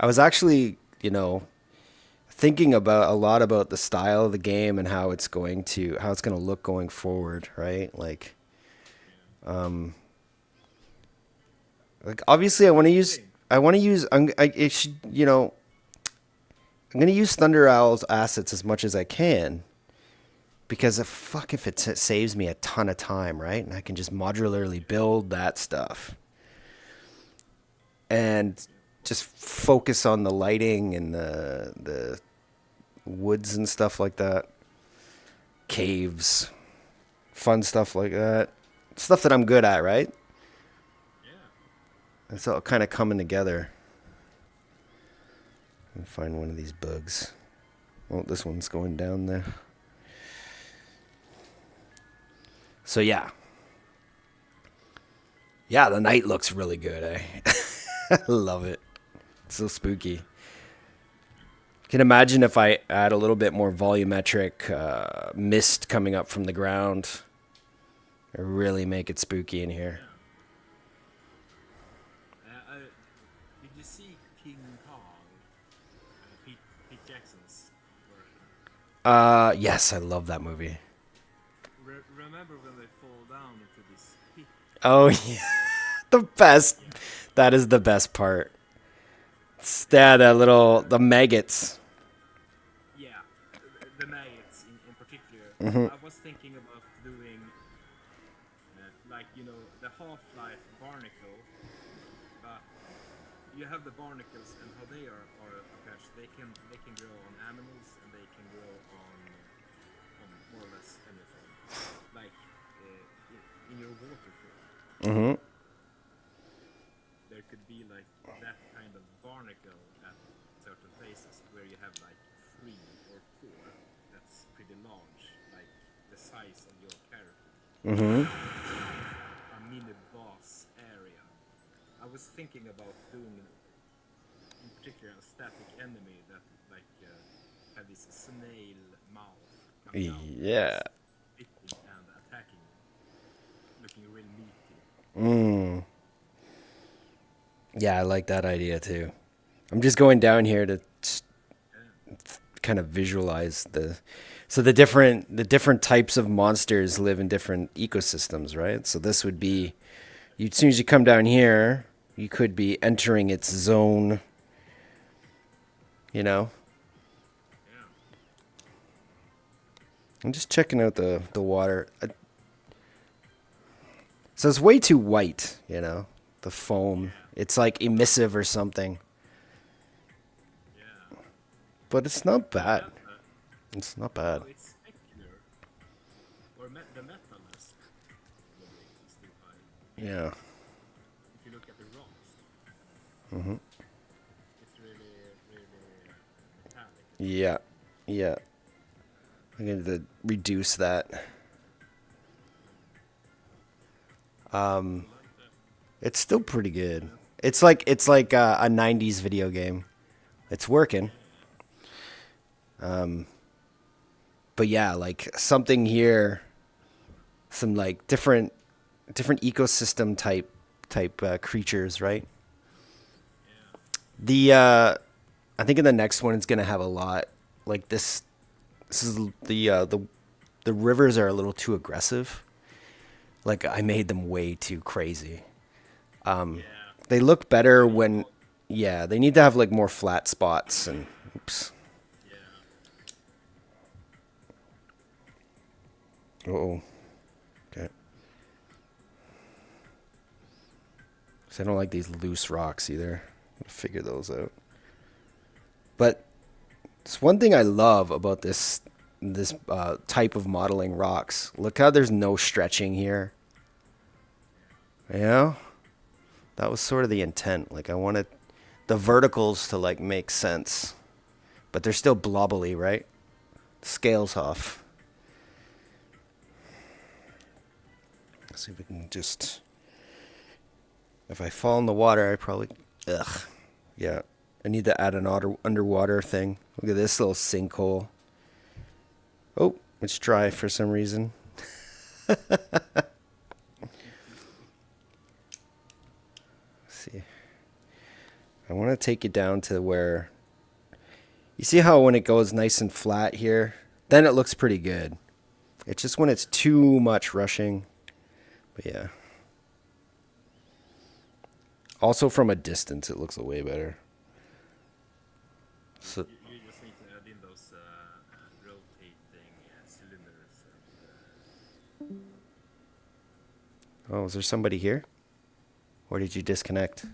Speaker 3: I was actually, thinking about a lot about the style of the game and how it's going to look going forward, right? Like obviously
Speaker 2: What do you think?
Speaker 3: I want to use it should, I'm going to use Thunder Owl's assets as much as I can because if it saves me a ton of time, right? And I can just modularly build that stuff. And just focus on the lighting and the woods and stuff like that, caves, fun stuff like that, stuff that I'm good at, right?
Speaker 2: Yeah.
Speaker 3: It's all kind of coming together. Let me find one of these bugs. Oh, this one's going down there. So yeah, the night looks really good. I love it. It's so spooky. Can imagine if I add a little bit more volumetric mist coming up from the ground. It really make it spooky in here.
Speaker 2: Did you see King Kong? Pete Jackson's version.
Speaker 3: Yes, I love that movie.
Speaker 2: Remember when they fall down into this pit?
Speaker 3: Oh yeah, the best.
Speaker 2: Yeah.
Speaker 3: That is the best part. Yeah, the maggots.
Speaker 2: Yeah, the maggots in particular.
Speaker 3: Hmm.
Speaker 2: I was thinking about doing, like the half-life barnacle, but you have the barnacles and how they are attached. They can grow on animals and they can grow on more or less anything, like in your water form.
Speaker 3: Hmm.
Speaker 2: There could be like that kind of barnacle at certain places where you have like 3 or 4 that's pretty large, like the size of your character.
Speaker 3: Hmm.
Speaker 2: A mini boss area. I was thinking about doing in particular a static enemy that like have this snail mouth coming out,
Speaker 3: Yeah.
Speaker 2: spitting and attacking you, looking real meaty.
Speaker 3: Mm. Yeah, I like that idea too. I'm just going down here to
Speaker 2: Yeah,
Speaker 3: kind of visualize so the different types of monsters live in different ecosystems, right? So this would be you as soon as you come down here, you could be entering its zone, you know.
Speaker 2: yeah,
Speaker 3: I'm just checking out the water. So it's way too white, you know. The foam.
Speaker 2: yeah,
Speaker 3: It's like emissive or something.
Speaker 2: yeah.
Speaker 3: But it's not
Speaker 2: But
Speaker 3: bad.
Speaker 2: then,
Speaker 3: It's not bad.
Speaker 2: no, it's specular, or the metalness probably is too high.
Speaker 3: Yeah.
Speaker 2: If you look at the rocks,
Speaker 3: Hmm.
Speaker 2: it's really, really metallic.
Speaker 3: Yeah. Yeah. I'm going to reduce that.
Speaker 2: I like that.
Speaker 3: It's still pretty
Speaker 2: And
Speaker 3: good.
Speaker 2: then,
Speaker 3: It's like a '90s video game. It's working.
Speaker 2: yeah,
Speaker 3: But yeah, like something here, some like different ecosystem type creatures, right?
Speaker 2: yeah,
Speaker 3: The I think in the next one it's gonna have a lot like this. This is the rivers are a little too aggressive. Like I made them way too crazy.
Speaker 2: yeah.
Speaker 3: They look better
Speaker 2: They need
Speaker 3: when,
Speaker 2: more.
Speaker 3: yeah, they need to have like more flat spots and oops.
Speaker 2: Yeah,
Speaker 3: Oh, okay. So I don't like these loose rocks either. I'll figure those out. But it's one thing I love about this type of modeling rocks. Look how there's no stretching here. You know, that was sort of the intent. Like I wanted the verticals to like make sense, but they're still blobbly, right? Scales off. Let's see if we can just. If I fall in the water, I probably. Ugh. Yeah. I need to add an underwater thing. Look at this little sinkhole. Oh, it's dry for some reason. Let's see. I want to take it down to where. You see how when it goes nice and flat here, then it looks pretty good. It's just when it's too much rushing. But yeah. Also from a distance, it looks way better. So,
Speaker 2: you just need to add in those rotating cylinders and
Speaker 3: oh, is there somebody here? Or did you disconnect?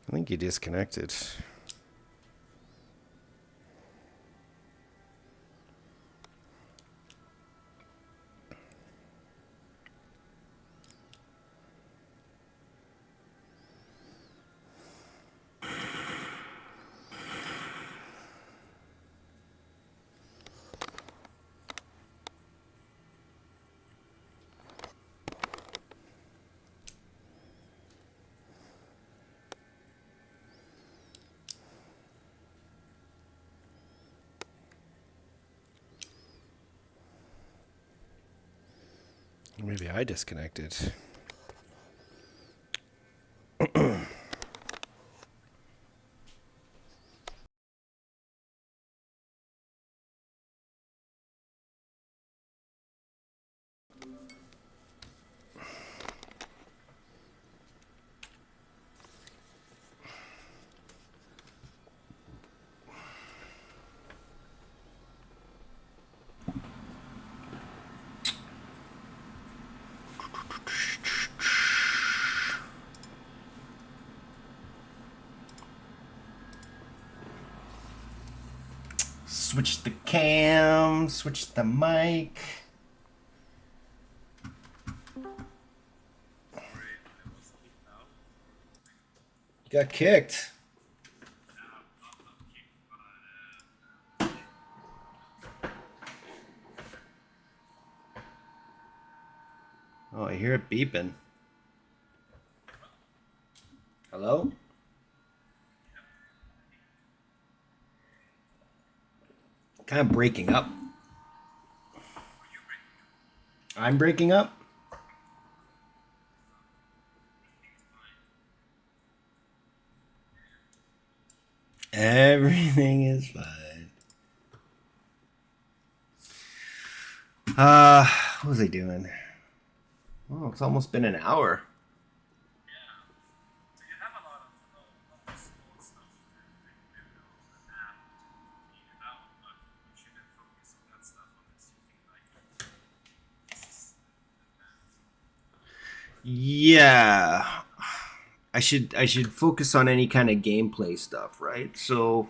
Speaker 3: I think you disconnected. Maybe I disconnected.
Speaker 1: Switch the cam, switch the mic.
Speaker 2: Sorry, I was kicked out.
Speaker 1: You got kicked.
Speaker 2: Not kicked, but
Speaker 1: Oh, I hear it beeping. Hello? Kind of breaking up. I'm breaking up? Everything is fine. What was I doing? Oh, it's almost been an hour.
Speaker 2: yeah. So you have a lot of small stuff to build an app to need it out, but you shouldn't focus on that stuff unless you feel like this is advanced.
Speaker 1: Yeah. I should focus on any kind of gameplay stuff, right? So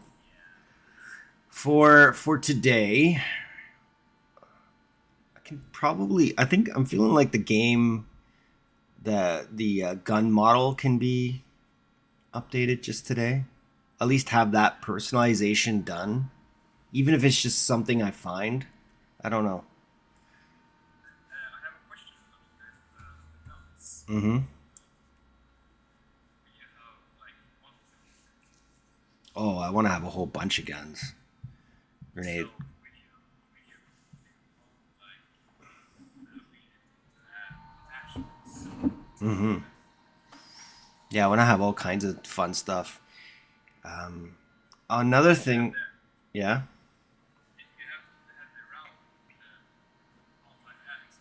Speaker 1: for today, I think I'm feeling like the game the gun model can be updated just today. At least have that personalization done, even if it's just something I find. I don't know.
Speaker 2: I have a question about the guns.
Speaker 1: Mm-hmm.
Speaker 2: You have like one.
Speaker 1: Oh, I want to have a whole bunch of guns. Grenade.
Speaker 2: So when you like ability to add attachments.
Speaker 1: Mm-hmm. Yeah, I want to have all kinds of fun stuff. Another thing, yeah.
Speaker 2: You have the round Half-Life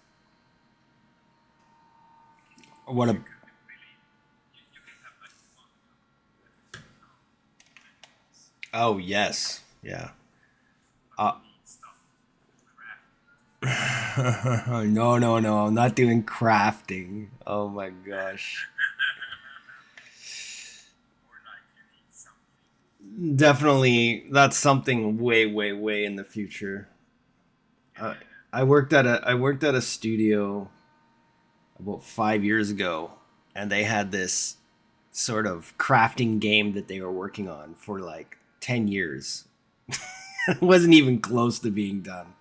Speaker 2: Alyx.
Speaker 1: What a
Speaker 2: You could really you can have like one
Speaker 1: Oh yes, yeah.
Speaker 2: but
Speaker 1: Uh,
Speaker 2: you need stuff craft
Speaker 1: no, no, no. I'm not doing crafting. Oh my gosh.
Speaker 2: or like you need something.
Speaker 1: Definitely, that's something way, way, way in the future. Uh,
Speaker 2: Yeah.
Speaker 1: I worked at a studio about 5 years ago, and they had this sort of crafting game that they were working on for like 10 years. It wasn't even close to being done.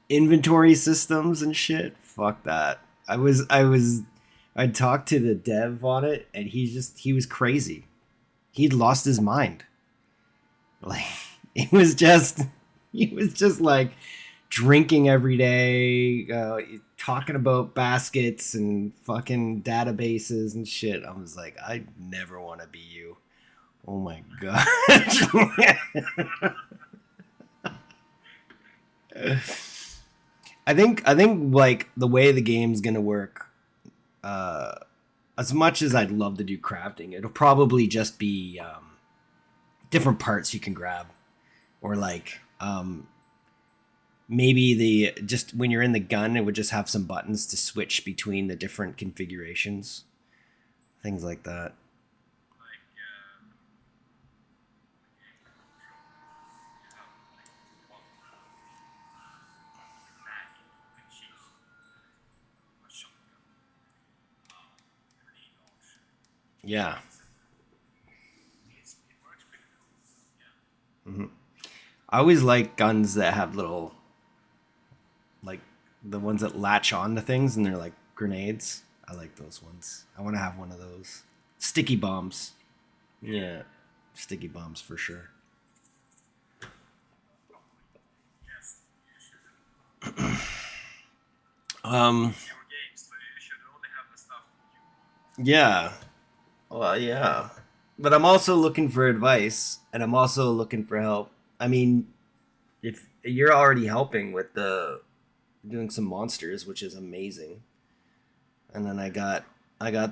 Speaker 1: Inventory systems and shit. Fuck that. I talked to the dev on it, and he was crazy. He'd lost his mind. Like it was just he was just like drinking every day, talking about baskets and fucking databases and shit. I was like, I never want to be you. Oh my god. I think like the way the game's gonna work, uh, as much as I'd love to do crafting, it'll probably just be different parts you can grab, or like maybe the just when you're in the gun, it would just have some buttons to switch between the different configurations, things like that.
Speaker 2: Like you have like one mag you can choose a shotgun, grenade launcher.
Speaker 1: Yeah.
Speaker 2: It works pretty cool. Yeah.
Speaker 1: I always like guns that have little, like the ones that latch on to things and they're like grenades. I like those ones. I want to have one of those. Sticky bombs. Yeah. Sticky bombs for sure.
Speaker 2: Yes, you should.
Speaker 1: Um,
Speaker 2: It's your game, so you should only have the stuff you want.
Speaker 1: yeah. Well, yeah. But I'm also looking for advice and I'm also looking for help. I mean, if you're already helping with the doing some monsters, which is amazing. And then I got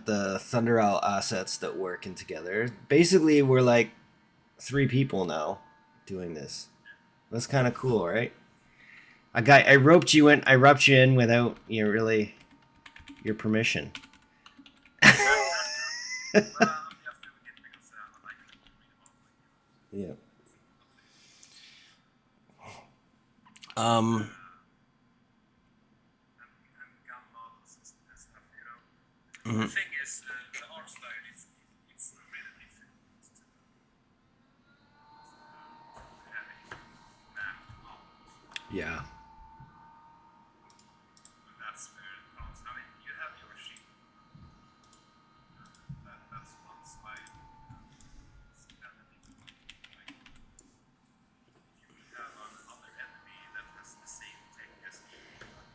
Speaker 1: the Thunder Owl assets that working together. Basically, we're like 3 people now doing this. That's kind of cool, right? I roped you in. I roped you in without your permission.
Speaker 2: But I'm just doing it because I like to read about like
Speaker 1: Yeah. Um,
Speaker 2: and gun models and stuff. You know, the
Speaker 1: mhm.
Speaker 2: thing is, the art style it's really difficult to have it mapped out.
Speaker 1: Yeah.
Speaker 2: And that's where it comes. I mean, you have your ship. That's one style. It's kind of difficult. Like, if you would have another enemy that has the same tech as you, but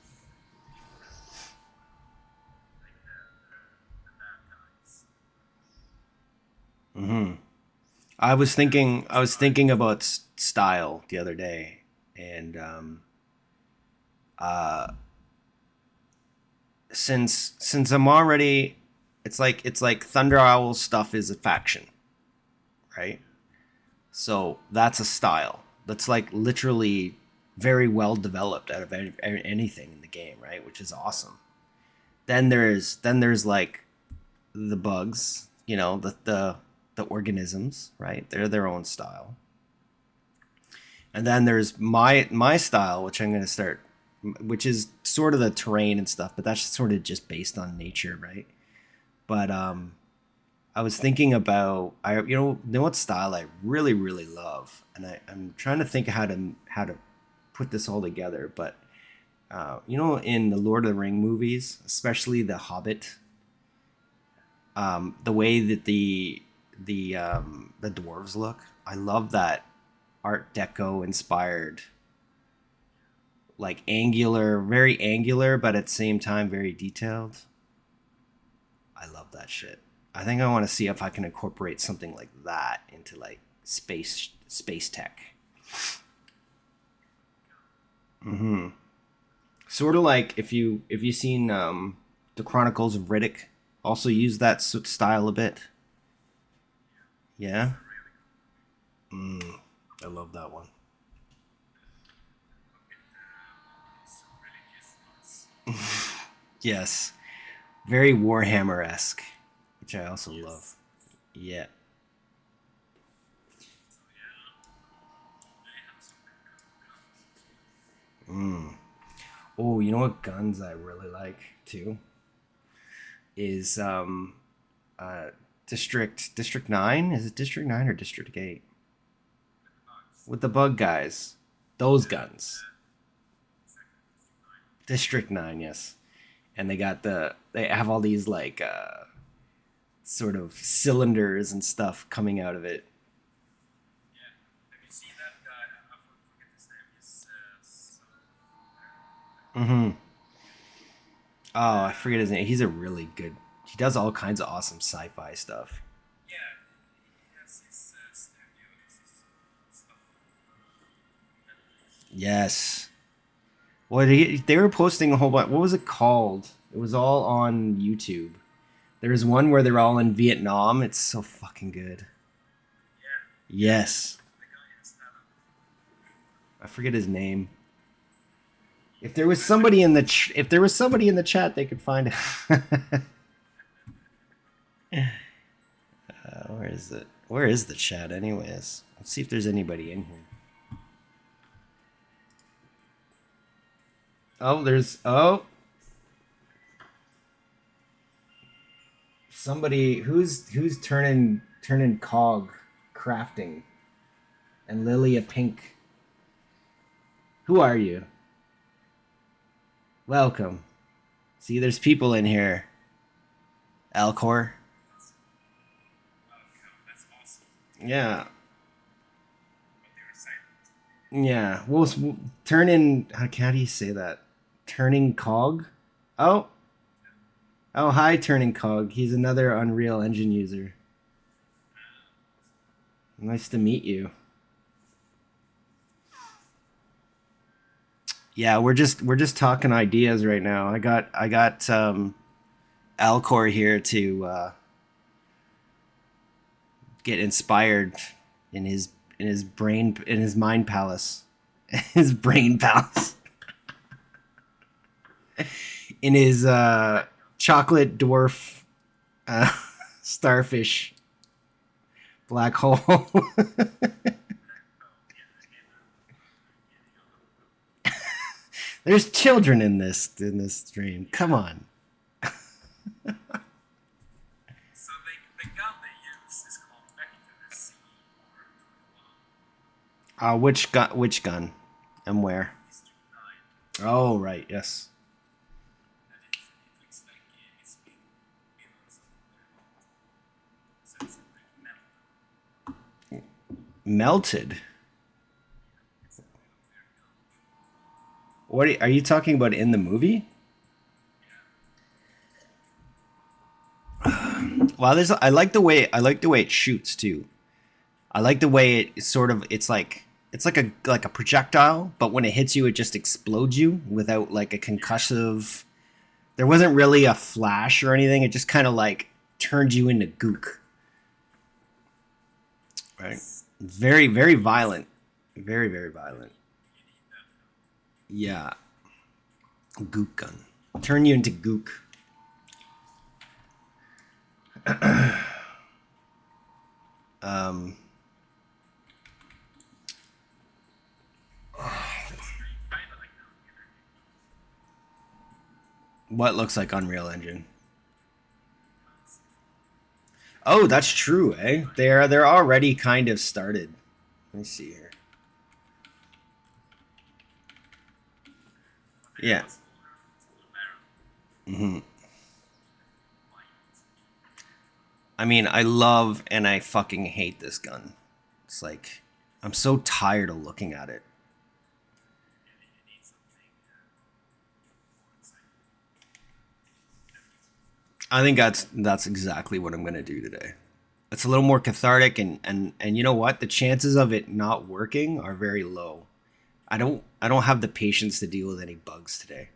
Speaker 2: different, like the bad guys.
Speaker 1: Hmm.
Speaker 2: Yeah,
Speaker 1: I was
Speaker 2: style.
Speaker 1: thinking about style the other day, and uh, since I'm already, it's like Thunder Owl stuff is a faction, right? So that's a style that's like literally very well developed out of anything in the game, right? Which is awesome. Then there's like the bugs, you know, the organisms, right? They're their own style. And then there's my style, which I'm going to start, which is sort of the terrain and stuff, but that's sort of just based on nature, right? But I was thinking about know what style I really love, and I'm trying to think of how to put this all together. But in the Lord of the Ring movies, especially the Hobbit, the way that the dwarves look, I love that Art Deco inspired, like angular, very angular, but at the same time very detailed. I love that shit. I think I want to see if I can incorporate something like that into like space tech. Mm-hmm. Sort of like if you seen the Chronicles of Riddick, also use that style a bit.
Speaker 2: It's
Speaker 1: Yeah.
Speaker 2: a really good
Speaker 1: Mm, I love that one.
Speaker 2: a bit these religious ones.
Speaker 1: Yes, very Warhammer esque, which I also love.
Speaker 2: Yes.
Speaker 1: Yeah.
Speaker 2: So yeah, they have some good guns as well.
Speaker 1: Mm. Oh, you know what guns I really like too is uh District 9. Is it District 9 or District 8?
Speaker 2: With the bugs.
Speaker 1: With the bug guys. Those
Speaker 2: Yeah,
Speaker 1: guns.
Speaker 2: exactly. District 9.
Speaker 1: District 9, yes. And they have all these like sort of cylinders and stuff coming out of it.
Speaker 2: Yeah. Have you seen that guy? I forget his name. He's son of
Speaker 1: Mhm. Oh, I forget his
Speaker 2: uh,
Speaker 1: name. He's a really good. He does all kinds of awesome sci-fi stuff.
Speaker 2: yeah, he has his studio, his stuff on Netflix.
Speaker 1: Yes. They were posting a whole bunch. What was it called? It was all on YouTube. There's one where they're all in Vietnam. It's so fucking good.
Speaker 2: Yeah, yeah,
Speaker 1: Yes.
Speaker 2: the guy has talent.
Speaker 1: I forget his name. If there was somebody in the if there was somebody in the chat, they could find it. Where is it? Where is the chat, anyways? Let's see if there's anybody in here. Oh, somebody who's turning cog crafting and Lilia Pink. Who are you? Welcome. See, there's people in here. Alcor.
Speaker 2: That's awesome.
Speaker 1: Yeah,
Speaker 2: But they're silent.
Speaker 1: yeah. We'll turn in. How do you say that? Turning cog. Oh, oh. Hi, turning cog. He's another Unreal Engine user. Nice to meet you. Yeah, we're just talking ideas right now. I got Alcor here to get inspired in his mind palace, his brain palace, in his chocolate dwarf uh, starfish black hole.
Speaker 2: Black hole, yeah, hidden, hidden hole.
Speaker 1: There's children in this stream. Come on.
Speaker 2: So the gun they use is called Vector C or
Speaker 1: Which gun? Which gun? And where?
Speaker 2: District 9.
Speaker 1: Oh, right. Yes.
Speaker 2: And it looks like it's been so it's like melted.
Speaker 1: Melted.
Speaker 2: It's a weird gun.
Speaker 1: What are you talking about in the movie? Well, I like the way it shoots too. I like the way it's like a projectile, but when it hits you, it just explodes you without like a concussive. There wasn't really a flash or anything. It just kind of like turned you into gook. Right. Very, very violent. Very, very violent. Yeah. Gook gun. Turn you into gook. um. What looks like Unreal Engine? Oh, that's true, eh? They're already kind of started. Let me see here. Yeah. Mm-hmm. I mean, I love and I fucking hate this gun. It's like I'm so tired of looking at it. I think that's exactly what I'm gonna do today. It's a little more cathartic and you know what? The chances of it not working are very low. I don't have the patience to deal with any bugs today.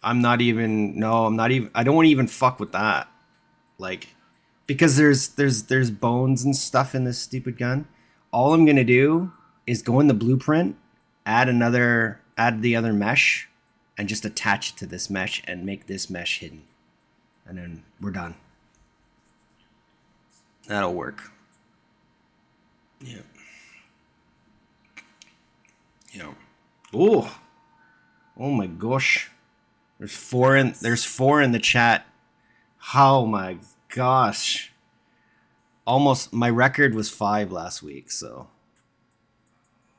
Speaker 1: I'm not even I don't even fuck with that. Like because there's bones and stuff in this stupid gun. All I'm gonna do is go in the blueprint, add the other mesh, and just attach it to this mesh and make this mesh hidden. And then we're done. That'll work. Yeah. Yeah. Oh. Oh my gosh. There's four in the chat. Oh my gosh. Almost my record was 5 last week, so.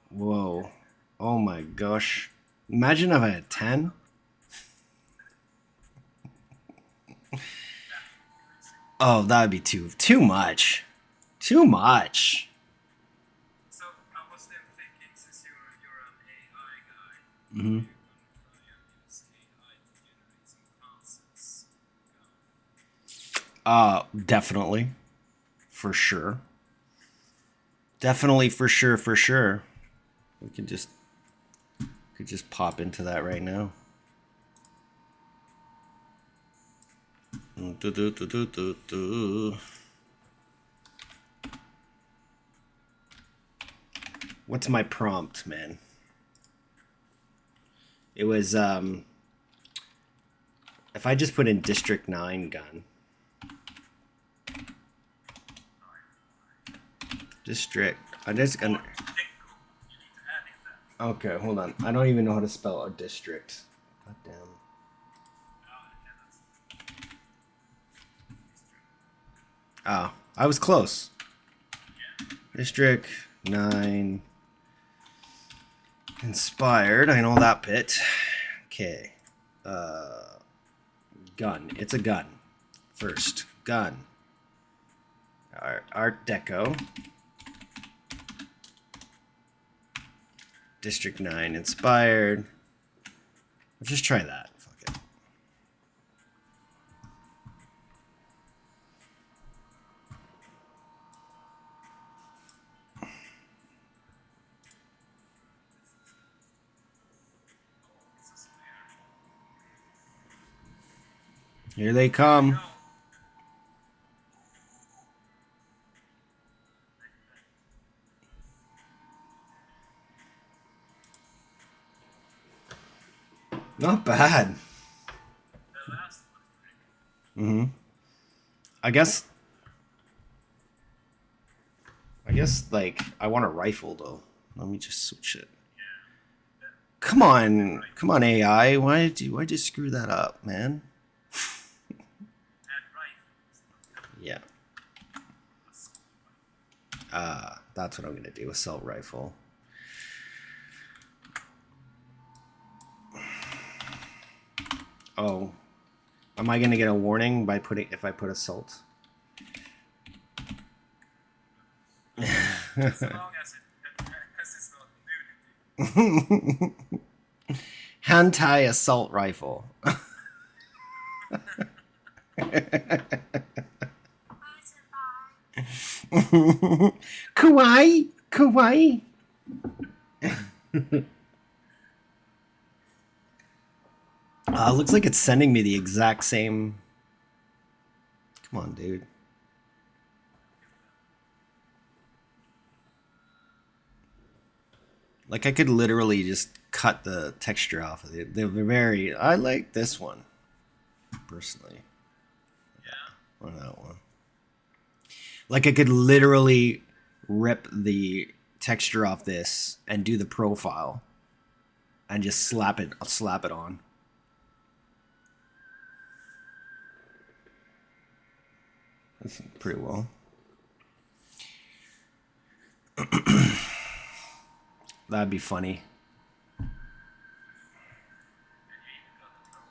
Speaker 1: Whoa. Oh my gosh. Imagine if I had 10. Oh, that would be too much. Too much.
Speaker 2: So I was then thinking, since you're an AI guy,
Speaker 1: Mm-hmm.
Speaker 2: you're going to try and use AI to generate some concepts.
Speaker 1: Definitely. For sure. Definitely for sure. We could just pop into that right now. What's my prompt, man? It was if I just put in District 9 gun. District. I'm just gonna. Okay, hold on. I don't even know how to spell a district. God damn. Oh, I was close. District 9. Inspired. I know that bit. Okay. Gun. It's a gun. First. Gun. Art Deco. District 9 inspired. Let's just try that. Fuck it. Here they come. Not bad. Mm-hmm. I guess guess like I want a rifle though. Let me just switch it.
Speaker 2: Yeah.
Speaker 1: Come on, AI. Why'd you screw that up, man?
Speaker 2: And rifles.
Speaker 1: Yeah.
Speaker 2: Assault rifle.
Speaker 1: That's what I'm gonna do. Assault rifle. Oh, am I gonna get a warning by putting if I put assault?
Speaker 2: As long as it's not nudity.
Speaker 1: Hentai assault rifle. Kawaii, kawaii. Looks like it's sending me the exact same. Come on, dude. Like I could literally just cut the texture off of it. They're very. I like this one, personally,
Speaker 2: Yeah.
Speaker 1: or that one. Like I could literally rip the texture off this and do the profile, and just slap it. I'll slap it on. That's pretty well. That'd be funny.
Speaker 2: And you even got a logo.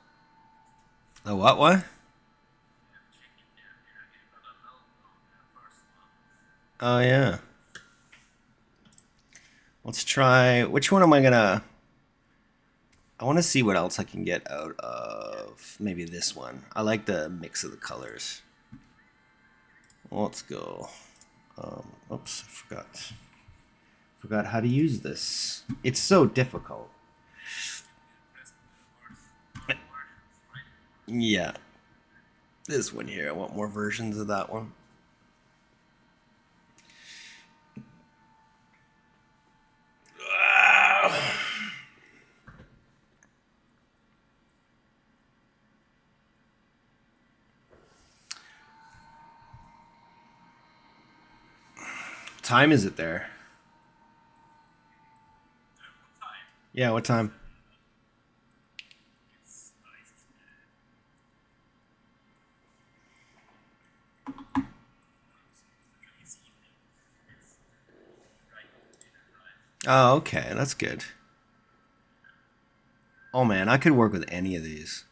Speaker 1: The what? What?
Speaker 2: Yeah, check it here. You got a logo on the first one.
Speaker 1: Oh yeah. Let's try. Which one am I gonna? I want to see what else I can get out of maybe this one. I like the mix of the colors. Let's go. Oops, I forgot. Forgot how to use this. It's so difficult.
Speaker 2: Press the first versions, right?
Speaker 1: Yeah. This one here. I want more versions of that one. Time is it there?
Speaker 2: What time?
Speaker 1: Yeah, what time?
Speaker 2: It's like it's evening. It's right after dinner time.
Speaker 1: Oh, okay, that's good. Oh man, I could work with any of these.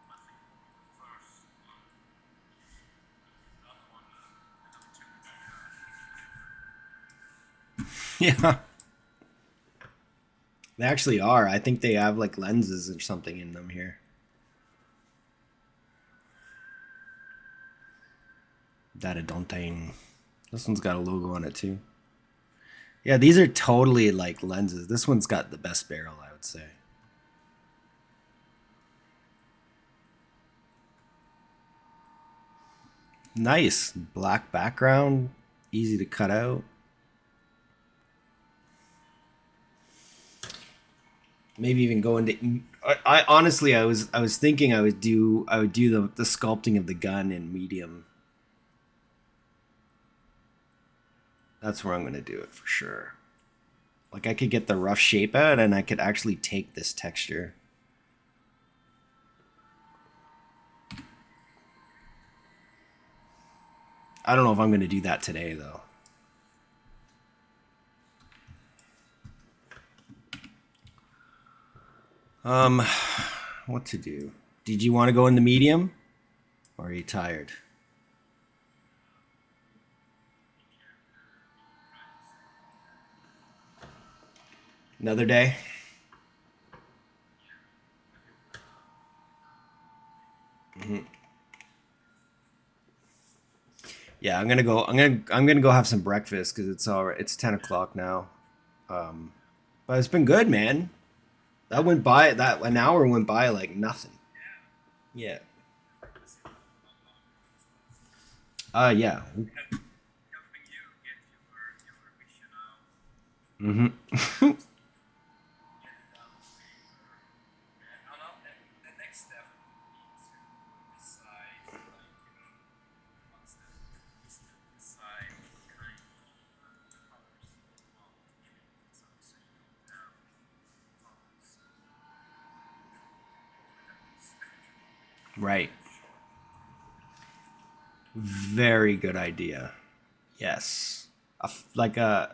Speaker 2: I think the first one, the other one, another two is
Speaker 1: Yeah. They actually are. I think they have like lenses or something in them here. That I don't think. This one's got a logo on it too. Yeah, these are totally like lenses. This one's got the best barrel, I would say. Nice black background, easy to cut out. Maybe even go into. I honestly, I was thinking I would do the sculpting of the gun in medium. That's where I'm gonna do it for sure. Like I could get the rough shape out, and I could actually take this texture. I don't know if I'm gonna do that today though. What to do? Did you want to go into medium, or are you tired? Another day. Yeah, I'm gonna go. I'm gonna go have some breakfast because it's all. It's 10 o'clock now. Um, but it's been good, man. That went by. That an hour went by like nothing. Yeah. Yeah.
Speaker 2: helping you get your vision out,
Speaker 1: Mm-hmm.
Speaker 2: get it down on paper. And the next step would be to decide, like, what's the decide what kind
Speaker 1: Right. Very good idea. Yes. Like the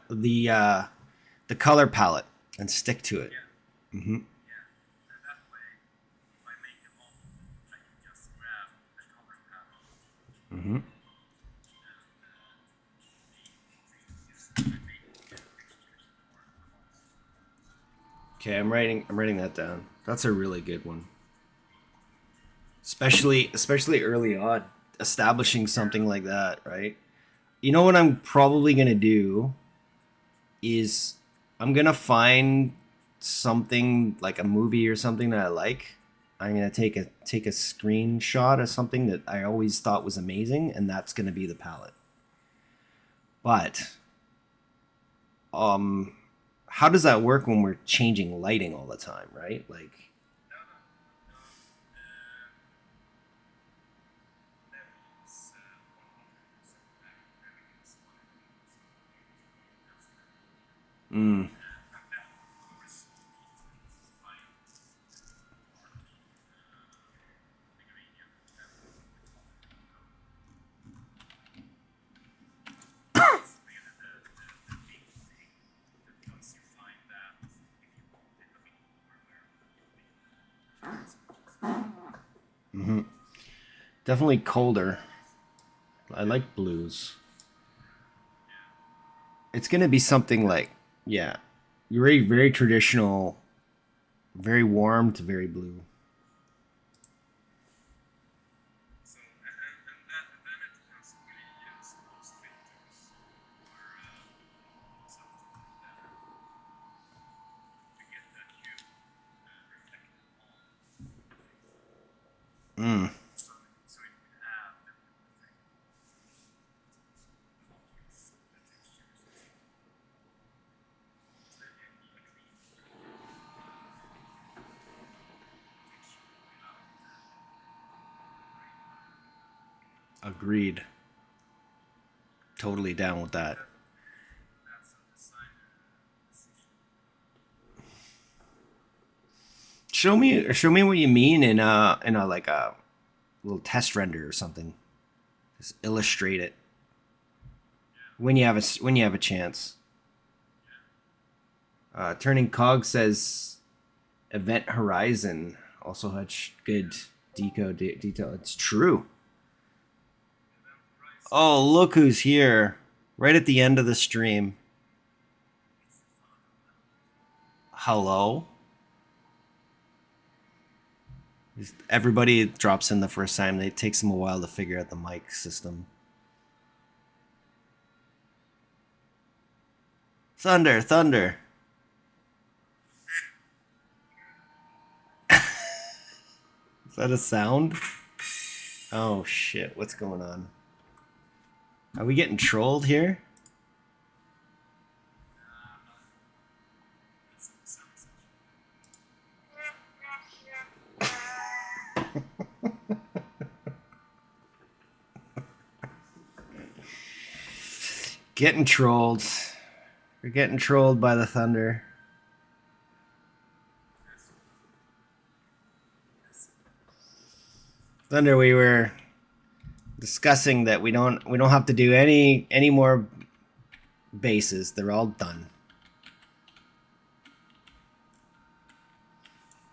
Speaker 1: color palette and stick to it.
Speaker 2: Yeah,
Speaker 1: Hmm.
Speaker 2: yeah. And that way, if I make a model, I can just grab the color panel
Speaker 1: Hmm.
Speaker 2: and I make textures for the models.
Speaker 1: Okay, I'm writing that down. That's a really good one. Especially early on, establishing something like that, right? You know what I'm probably gonna do is I'm gonna find something like a movie or something that I like. I'm gonna take a screenshot of something that I always thought was amazing, and that's gonna be the palette. But um, how does that work when we're changing lighting all the time, right? Like,
Speaker 2: No, no, no. Never use 100% back. Never use 100%. That's the
Speaker 1: mm,
Speaker 2: and then of course you need to find part the gradient and the color code. That's really the big thing. And once you find that, if you want it a bit warmer,
Speaker 1: definitely colder. I like blues.
Speaker 2: yeah.
Speaker 1: It's gonna be something like, yeah, very traditional, very warm to very blue.
Speaker 2: So and then it depends on whether you use those filters or something like that to get that hue reflected on the filter.
Speaker 1: Mm,
Speaker 2: So it will add the blue effect, not use the textures itself. So then you need a clean texture without grain.
Speaker 1: agreed. Totally down with that.
Speaker 2: That's a designer decision.
Speaker 1: Show me what you mean in a like a little test render or something. Just illustrate it when you have a chance. Turning Cog says Event Horizon also had good detail. It's true.
Speaker 2: Event Horizon,
Speaker 1: Oh, look who's here! Right at the end of the stream.
Speaker 2: it's fun.
Speaker 1: Hello. Everybody drops in the first time. It takes them a while to figure out the mic system. Thunder, thunder. Is that a sound? Oh shit! What's going on? Are we getting trolled here?
Speaker 2: It's in the sound section.
Speaker 1: Getting trolled. We're getting trolled by the thunder. Thunder, we were discussing that we don't have to do any more bases. They're all done.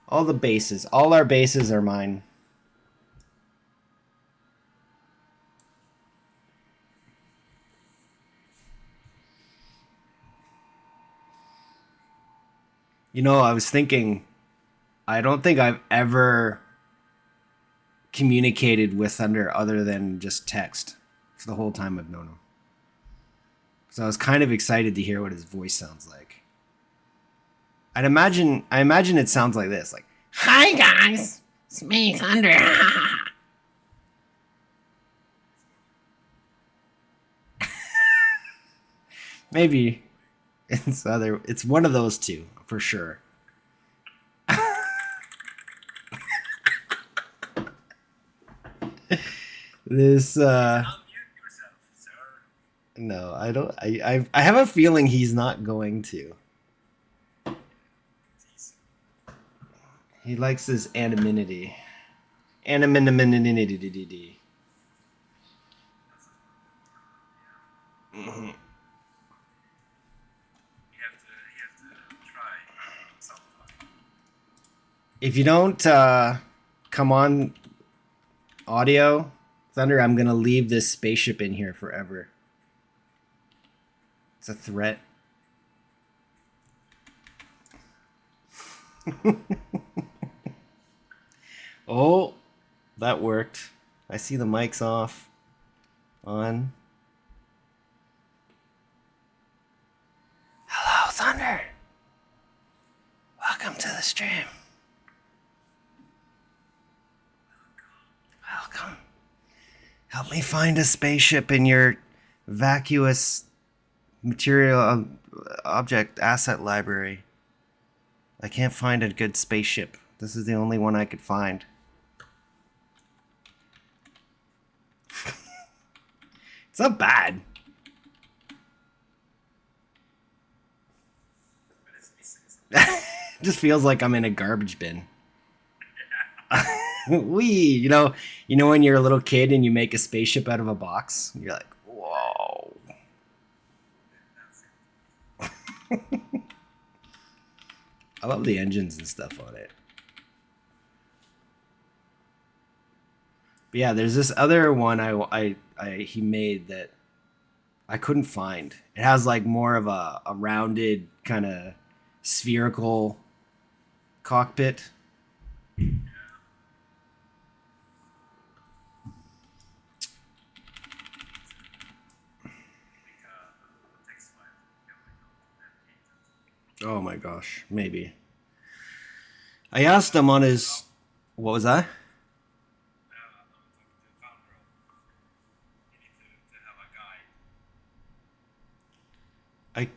Speaker 1: All the bases, all our bases are mine. You know, I was thinking, I don't think I've ever communicated with Thunder other than just text for the whole time I've known him. So I was kind of excited to hear what his voice sounds like. I imagine it sounds like this, like, "Hi guys, it's me, Thunder." Maybe it's one of those two for sure. This
Speaker 2: Unmute yourself, sir.
Speaker 1: no, I don't. I have a feeling he's not going to.
Speaker 2: It's easy.
Speaker 1: He likes his anonymity. Anonymity.
Speaker 2: You have to try sometime.
Speaker 1: If you don't come on audio, Thunder, I'm gonna leave this spaceship in here forever. It's a threat. Oh, that worked. I see the mic's off. On. Hello, Thunder. Welcome to the stream. Welcome. Help me find a spaceship in your vacuous material object asset library. I can't find a good spaceship. This is the only one I could find. It's not bad.
Speaker 2: But it's missing something.
Speaker 1: It just feels like I'm in a garbage bin. Wee, you know when you're a little kid and you make a spaceship out of a box? You're like, whoa.
Speaker 2: That's it.
Speaker 1: I love the engines and stuff on it. But yeah, there's this other one he made that I couldn't find. It has like more of a rounded kind of spherical cockpit. Oh my gosh, maybe. I asked him on his. What was that? I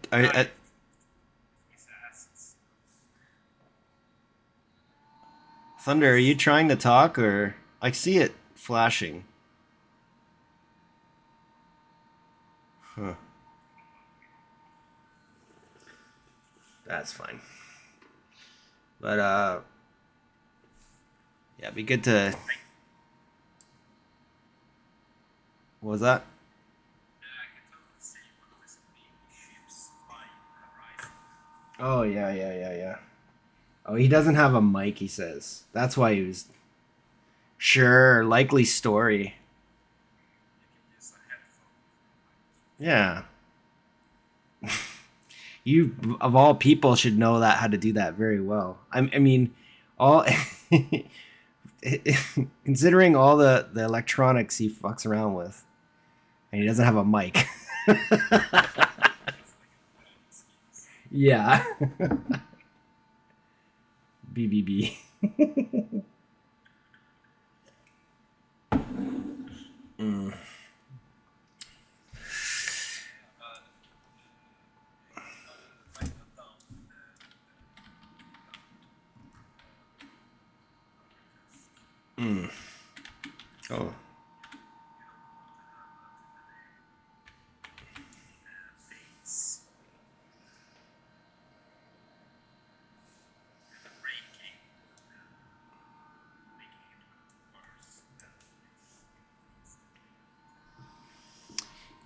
Speaker 1: Thunder, are you trying to talk or I see it flashing? Huh. That's fine. But yeah, it'd be good to. What was that? Oh yeah. Oh, he doesn't have a mic, he says. That's why he was. Sure, likely story. Yeah. You, of all people, should know that how to do that very well. I mean, all. Considering all the electronics he fucks around with, and he doesn't have a mic. Yeah. BBB. Oh.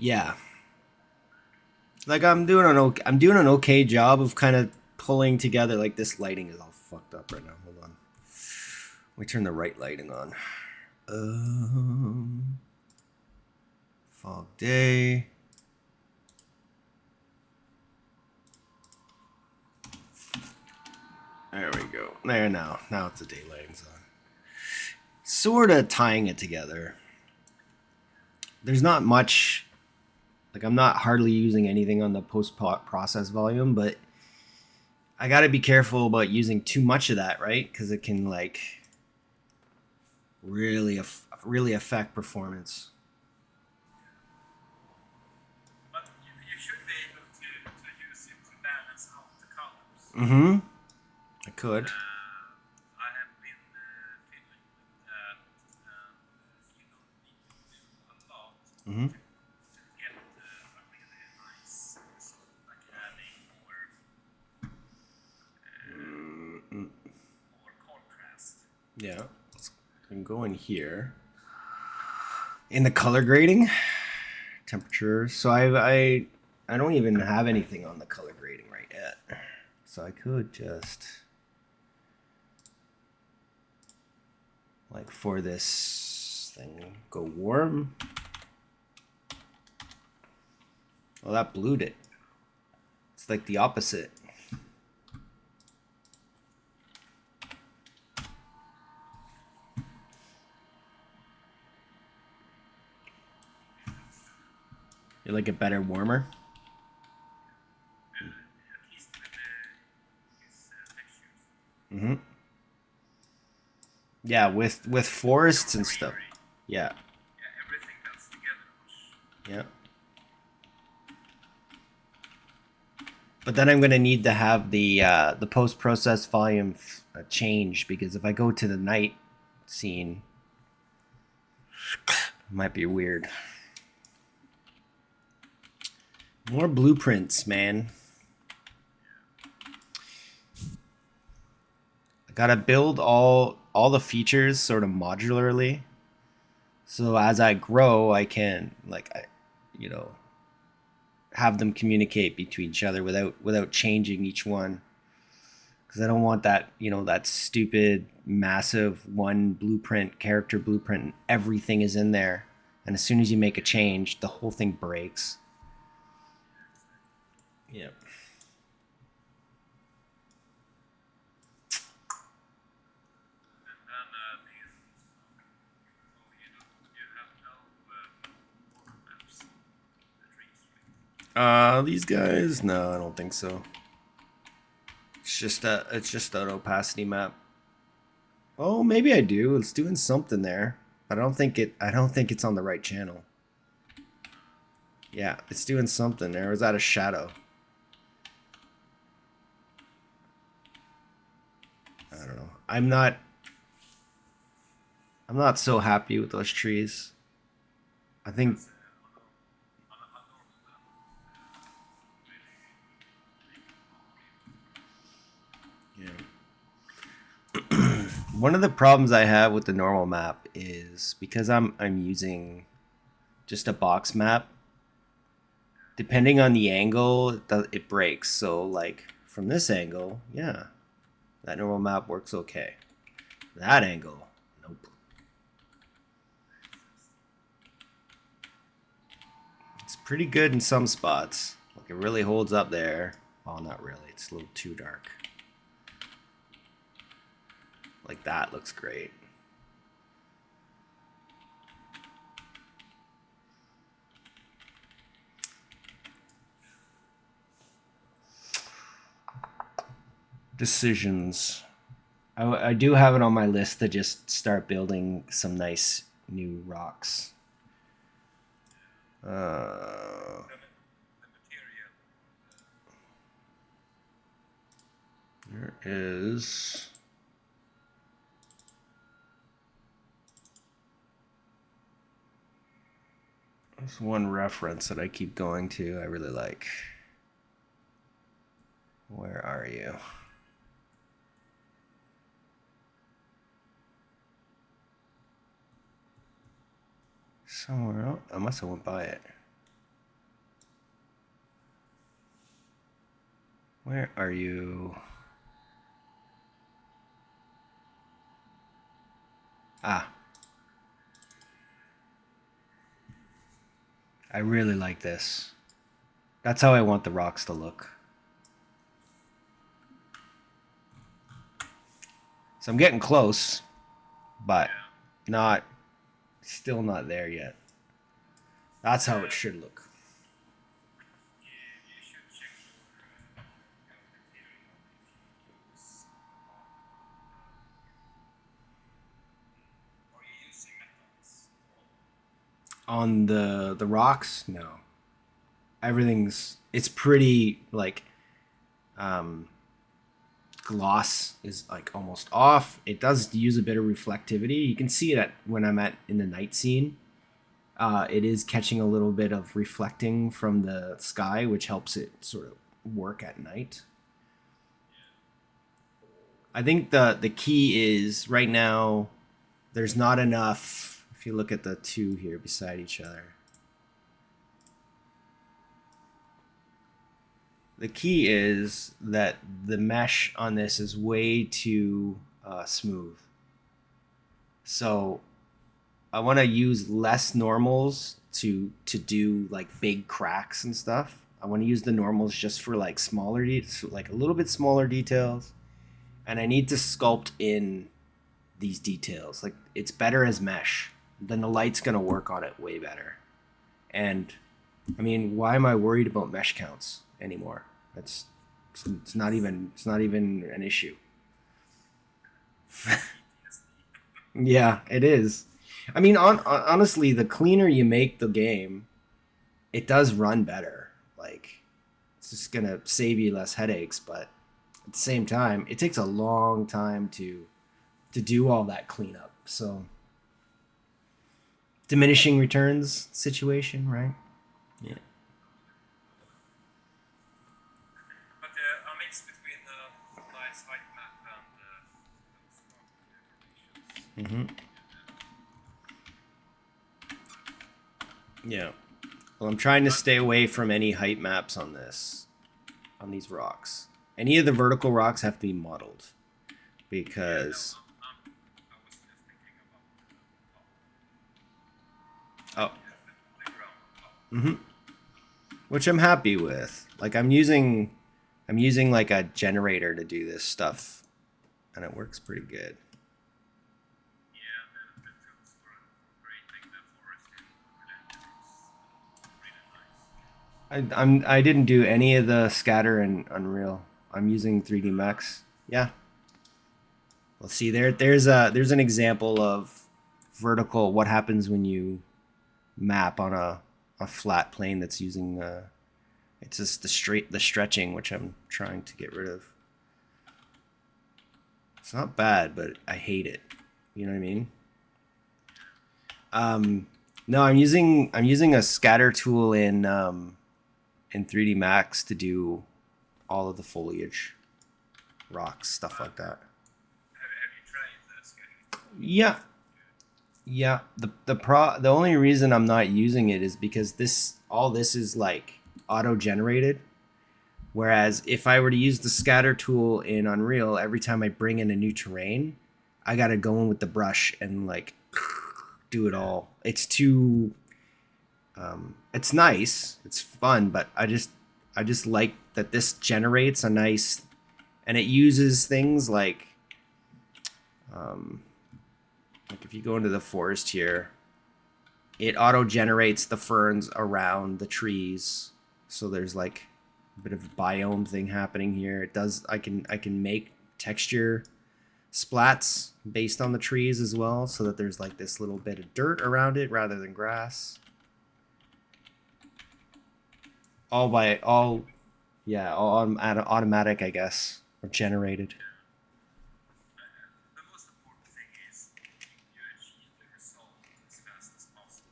Speaker 1: Yeah. Like I'm doing an okay job of kind of pulling together. Like this lighting is all fucked up right now. Hold on. Let me turn the right lighting on. Fog day. There we go. There now. Now it's the day lighting's on. Sort of tying it together. There's not much. Like I'm not hardly using anything on the post-process volume, but I got to be careful about using too much of that, right? Because it can like really affect performance.
Speaker 2: But you should be able to use it to balance out the colors.
Speaker 1: Mm-hmm. I could.
Speaker 2: I have been feeling that you don't need to do a lot
Speaker 1: Mm-hmm.
Speaker 2: to get a really nice result, like adding more contrast.
Speaker 1: Yeah. And go in here in the color grading temperature. So I don't even have anything on the color grading right yet. So I could just like for this thing go warm. Well, that blued it. It's like the opposite. You like it better warmer?
Speaker 2: At least with his textures.
Speaker 1: Mm-hmm. Yeah, with forests and stuff.
Speaker 2: Greenery.
Speaker 1: Yeah.
Speaker 2: Yeah, everything that's together. Which,
Speaker 1: Yeah. But then I'm gonna need to have the post process volume change, because if I go to the night scene, it might be weird. More blueprints, man. I gotta build all the features sort of modularly, so as I grow, I can you know, have them communicate between each other without changing each one. Because I don't want that, you know, that stupid massive one blueprint, character blueprint, and everything is in there. And as soon as you make a change, the whole thing breaks. Yep.
Speaker 2: and then these. Oh, you have no maps. The trees.
Speaker 1: These guys? No, I don't think so. It's just an opacity map. Oh, maybe I do. It's doing something there, but I don't think it's on the right channel. Yeah, it's doing something there. Was that a shadow? I don't know. I'm not so happy with those trees. I think yeah. One of the problems I have with the normal map is because I'm using just a box map. Depending on the angle, it breaks. So like from this angle, yeah, that normal map works okay. That angle, nope. It's pretty good in some spots. Like it really holds up there. Oh, not really. It's a little too dark. Like that looks great. Decisions. I do have it on my list to just start building some nice new rocks. Uh,
Speaker 2: The material.
Speaker 1: there is. There's one reference that I keep going to. I really like. Where are you? Somewhere else. I must have went by it. Where are you? Ah. I really like this. That's how I want the rocks to look. So I'm getting close, but not, still not there yet. That's how it should look.
Speaker 2: You should check your material if you use. Are you using metals?
Speaker 1: On the rocks, no. It's pretty like um gloss is like almost off. It does use a bit of reflectivity. You can see it when I'm in the night scene. It is catching a little bit of reflecting from the sky, which helps it sort of work at night. I think the key is right now there's not enough. If you look at the two here beside each other, the key is that the mesh on this is way too smooth. So I want to use less normals to do like big cracks and stuff. I want to use the normals just for like smaller, like a little bit smaller details, and I need to sculpt in these details. Like it's better as mesh. Then the light's gonna work on it way better. And I mean, why am I worried about mesh counts anymore? It's not even an issue. Yeah, it is. I mean, honestly, the cleaner you make the game, it does run better. Like, it's just gonna save you less headaches, but at the same time, it takes a long time to do all that cleanup. So, diminishing returns situation, right? Yeah.
Speaker 2: But a mix between nice height map and
Speaker 1: Mm-hmm. Yeah. Well, I'm trying to stay away from any height maps on these rocks. Any of the vertical rocks have to be modeled because.
Speaker 2: I was just thinking about
Speaker 1: Oh.
Speaker 2: the ground top.
Speaker 1: Mm-hmm. Which I'm happy with. Like I'm using like a generator to do this stuff, and it works pretty good.
Speaker 2: Yeah, the tools for creating the forest in Blender is really nice.
Speaker 1: I didn't do any of the scatter in Unreal. I'm using 3D Max. Yeah. Well, see there's an example of vertical. What happens when you map on a flat plane that's using it's just the stretching, which I'm trying to get rid of. It's not bad, but I hate it. You know what I mean? No, I'm using a scatter tool in 3D Max to do all of the foliage, rocks, stuff like that.
Speaker 2: Have you tried the sketch?
Speaker 1: Yeah, yeah. The only reason I'm not using it is because all this is like auto generated. Whereas if I were to use the scatter tool in Unreal, every time I bring in a new terrain, I gotta go in with the brush and like do it all. It's too. It's nice, it's fun, but I just like that this generates a nice, and it uses things like if you go into the forest here, it auto generates the ferns around the trees, so there's like a bit of a biome thing happening here. It does. I can make texture splats based on the trees as well, so that there's like this little bit of dirt around it rather than grass. All automatic, I guess, or generated.
Speaker 2: The most important thing is you achieve the result as fast as possible.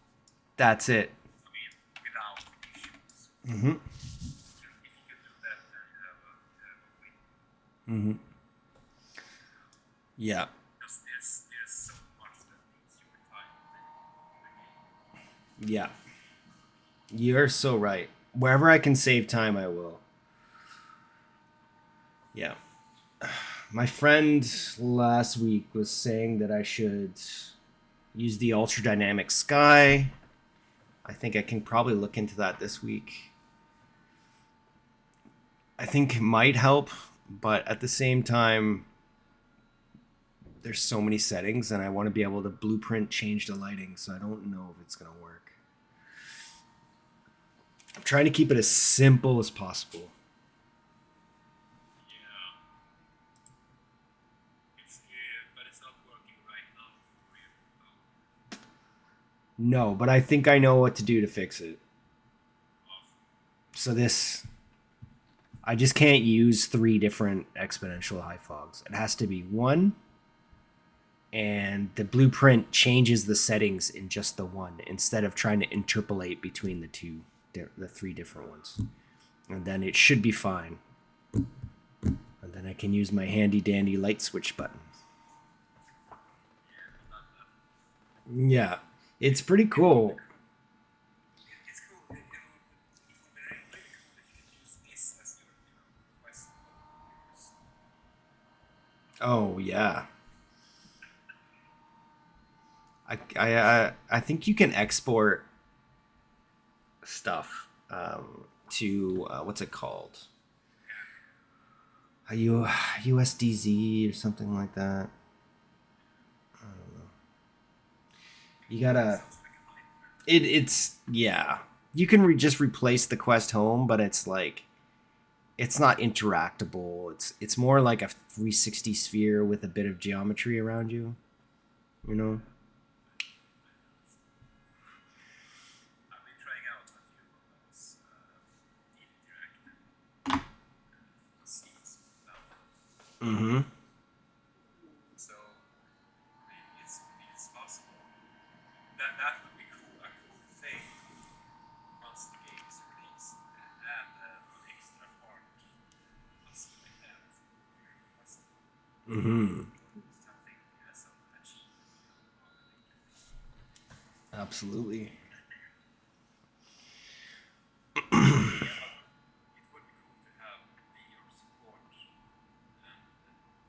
Speaker 1: That's it.
Speaker 2: I mean, without issues.
Speaker 1: Mm-hmm.
Speaker 2: And if you can do that, then you have a win.
Speaker 1: Mm-hmm. Yeah.
Speaker 2: Because there's so much that needs your time in the game.
Speaker 1: Yeah. You're so right. Wherever I can save time, I will. Yeah. My friend last week was saying that I should use the ultra dynamic sky. I think I can probably look into that this week. I think it might help, but at the same time, there's so many settings and I want to be able to blueprint change the lighting, so I don't know if it's going to work. I'm trying to keep it as simple as possible.
Speaker 2: Yeah. But it's not working right now for you.
Speaker 1: No, but I think I know what to do to fix it.
Speaker 2: Awesome.
Speaker 1: So I just can't use 3 different exponential high fogs. It has to be one, and the blueprint changes the settings in just the one instead of trying to interpolate between the 3 different ones. And then it should be fine. And then I can use my handy dandy light switch button. Yeah, it's pretty cool.
Speaker 2: It's cool. It would be really cool if you could use this as your, quest yours.
Speaker 1: Oh yeah, I think you can export stuff to what's it called? A USDZ or something like that. You gotta.
Speaker 2: Sounds like a nightmare.
Speaker 1: It's yeah. You can just replace the quest home, but it's like it's not interactable. It's more like a 360 sphere with a bit of geometry around you. You know.
Speaker 2: I've been trying out a few of those interactive scenes now.
Speaker 1: Mm-hmm.
Speaker 2: So it's possible. That would be cool. A cool thing once the game is released, and an extra part, something like that. Must
Speaker 1: Mm-hmm.
Speaker 2: something as an achievement.
Speaker 1: Absolutely.
Speaker 2: It would be cool to have VR support, and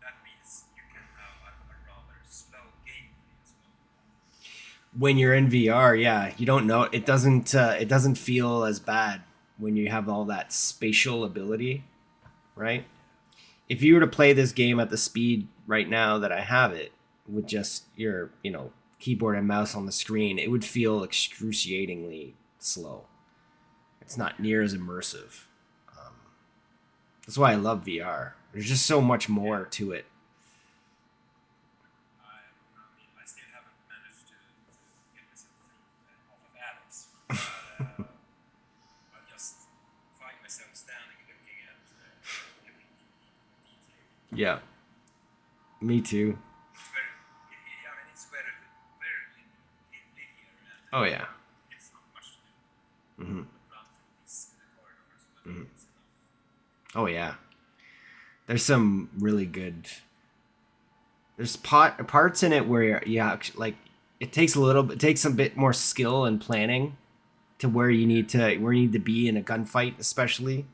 Speaker 2: that means you can have a rather slow gameplay as well.
Speaker 1: When you're in VR, yeah, you don't know it doesn't feel as bad when you have all that spatial ability, right? If you were to play this game at the speed right now that I have it with just your, keyboard and mouse on the screen, it would feel excruciatingly slow. It's not near as immersive. Um, that's why I love VR. There's just so much more to it.
Speaker 2: I mean, I still haven't managed to get myself through half of Alice, but I just find myself standing looking at every detail.
Speaker 1: Yeah, me too.
Speaker 2: It's very, I mean, it's very linear,
Speaker 1: Oh
Speaker 2: and
Speaker 1: yeah.
Speaker 2: it's not much to do.
Speaker 1: Hmm.
Speaker 2: Run through these corridors, but it's enough.
Speaker 1: Oh yeah. There's some really good. There's parts in it where you actually, like it takes a bit more skill and planning to where you need to be in a gunfight, especially.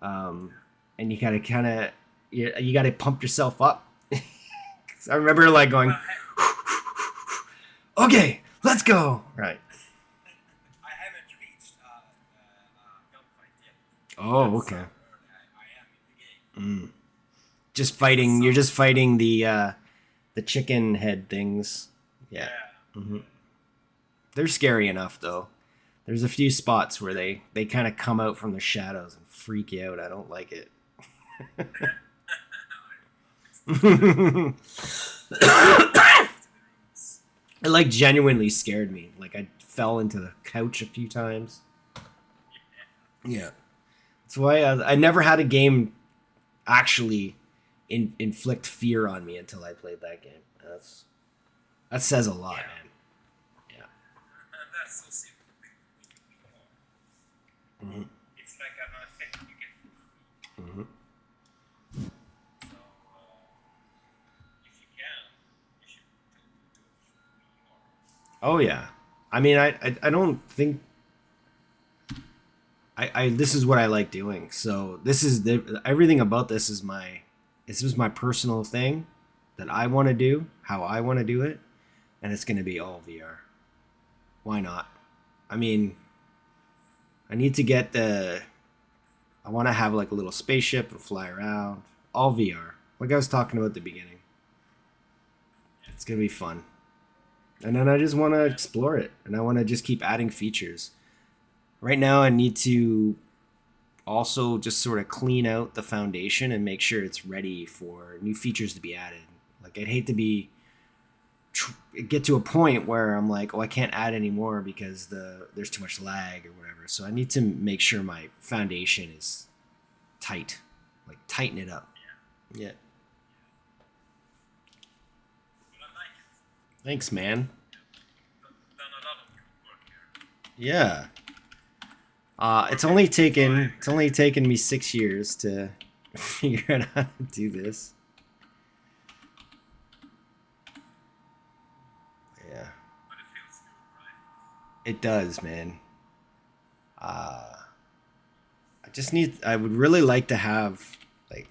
Speaker 1: And you gotta kind of you gotta pump yourself up. I remember like going,
Speaker 2: Well,
Speaker 1: okay, let's go. Right.
Speaker 2: I haven't reached a gunfight yet.
Speaker 1: Oh,
Speaker 2: That's how
Speaker 1: okay.
Speaker 2: early I am in the game.
Speaker 1: Just fighting. You're just
Speaker 2: Sounds
Speaker 1: fighting the chicken head things. Yeah.
Speaker 2: yeah.
Speaker 1: They're scary enough though. There's a few spots where they kind of come out from the shadows and freak you out. I don't like it. It like genuinely scared me. Like I fell into the couch a few times. Yeah. That's why I never had a game actually inflict fear on me until I played that game. That says a lot,
Speaker 2: Yeah.
Speaker 1: man. Yeah.
Speaker 2: And that's so simple with VR.
Speaker 1: Mm-hmm.
Speaker 2: It's like an effect you get for free.
Speaker 1: Mm-hmm.
Speaker 2: So if you can, you should totally go for VR.
Speaker 1: Oh yeah. I mean, I don't think I this is what I like doing. So everything about this is my personal thing that I want to do, how I want to do it, and it's going to be all VR. Why not? I mean, I need to get I want to have like a little spaceship and fly around, all VR. Like I was talking about at the beginning. It's going to be fun. And then I just want to explore it and I want to just keep adding features. Right now I need to also just sort of clean out the foundation and make sure it's ready for new features to be added. Like I'd hate to get to a point where I'm like, oh, I can't add anymore because there's too much lag or whatever. So I need to make sure my foundation is tight, like tighten it up. Yeah.
Speaker 2: But I like it.
Speaker 1: Thanks, man.
Speaker 2: Done a lot of good work here.
Speaker 1: Yeah. It's only taken me 6 years to figure out how to do this. Yeah. It does, man. Uh, I would really like to have like